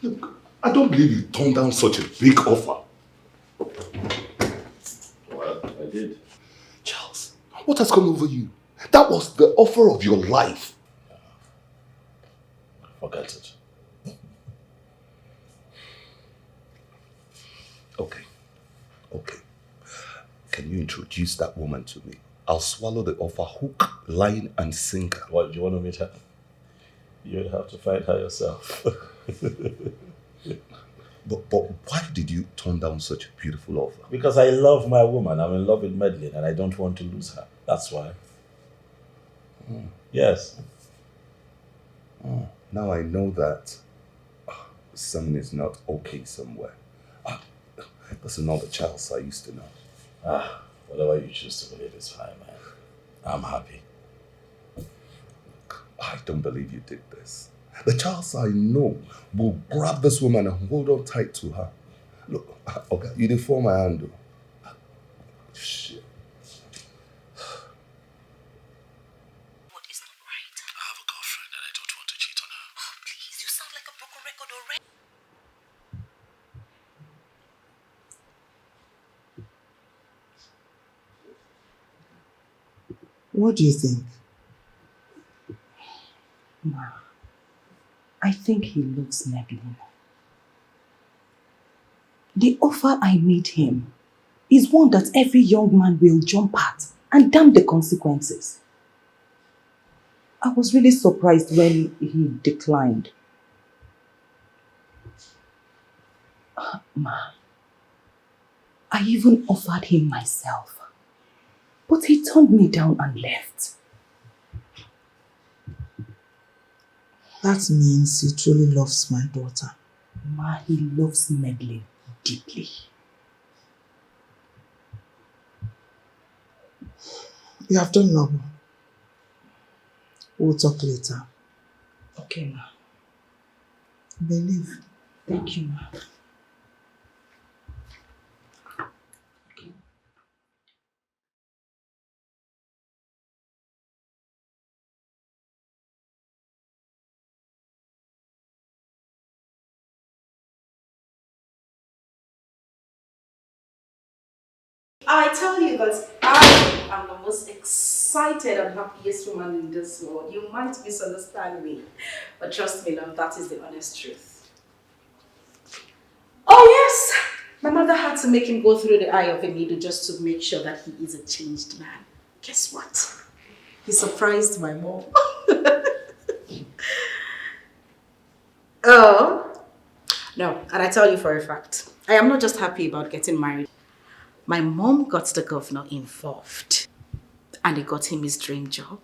Look, I don't believe you turned down such a big offer. Well, I did. Charles, what has come over you? That was the offer of your life. Forget it. Okay. Can you introduce that woman to me? I'll swallow the offer hook, line, and sinker. What, do you want to meet her? You'd have to find her yourself. But why did you turn down such a beautiful offer? Because I love my woman. I'm in love with Madeline and I don't want to lose her. That's why. Yes. Now I know that something is not okay somewhere. This is not the Charles I used to know. Whatever you choose to believe is fine, man. I'm happy. I don't believe you did this. The Charles I know will grab this woman and hold on tight to her. Look, okay, you did form my handle. Shit. What is not right? I have a girlfriend and I don't want to cheat on her. Oh, please, you sound like a broken record already. What do you think? Ma, I think he loves Madeline. The offer I made him is one that every young man will jump at, and damn the consequences. I was really surprised when he declined. Ma, I even offered him myself, but he turned me down and left. That means he truly loves my daughter. Ma, he loves Madeline deeply. You have done noble. We'll talk later. Okay, ma. Believe. Thank you, ma. I tell you that I am the most excited excited and happiest woman in this world. You might misunderstand me, but trust me, love, that is the honest truth. Oh yes, my mother had to make him go through the eye of a needle just to make sure that he is a changed man. Guess what? He surprised my mom. Oh, no, and I tell you for a fact, I am not just happy about getting married. My mom got the governor involved and he got him his dream job.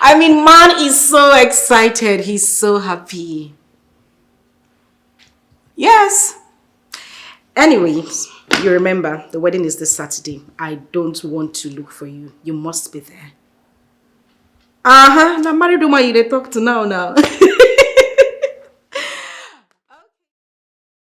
I mean, man is so excited. He's so happy. Yes. Anyways, you remember the wedding is this Saturday. I don't want to look for you. You must be there. Now married woman you they talk to now.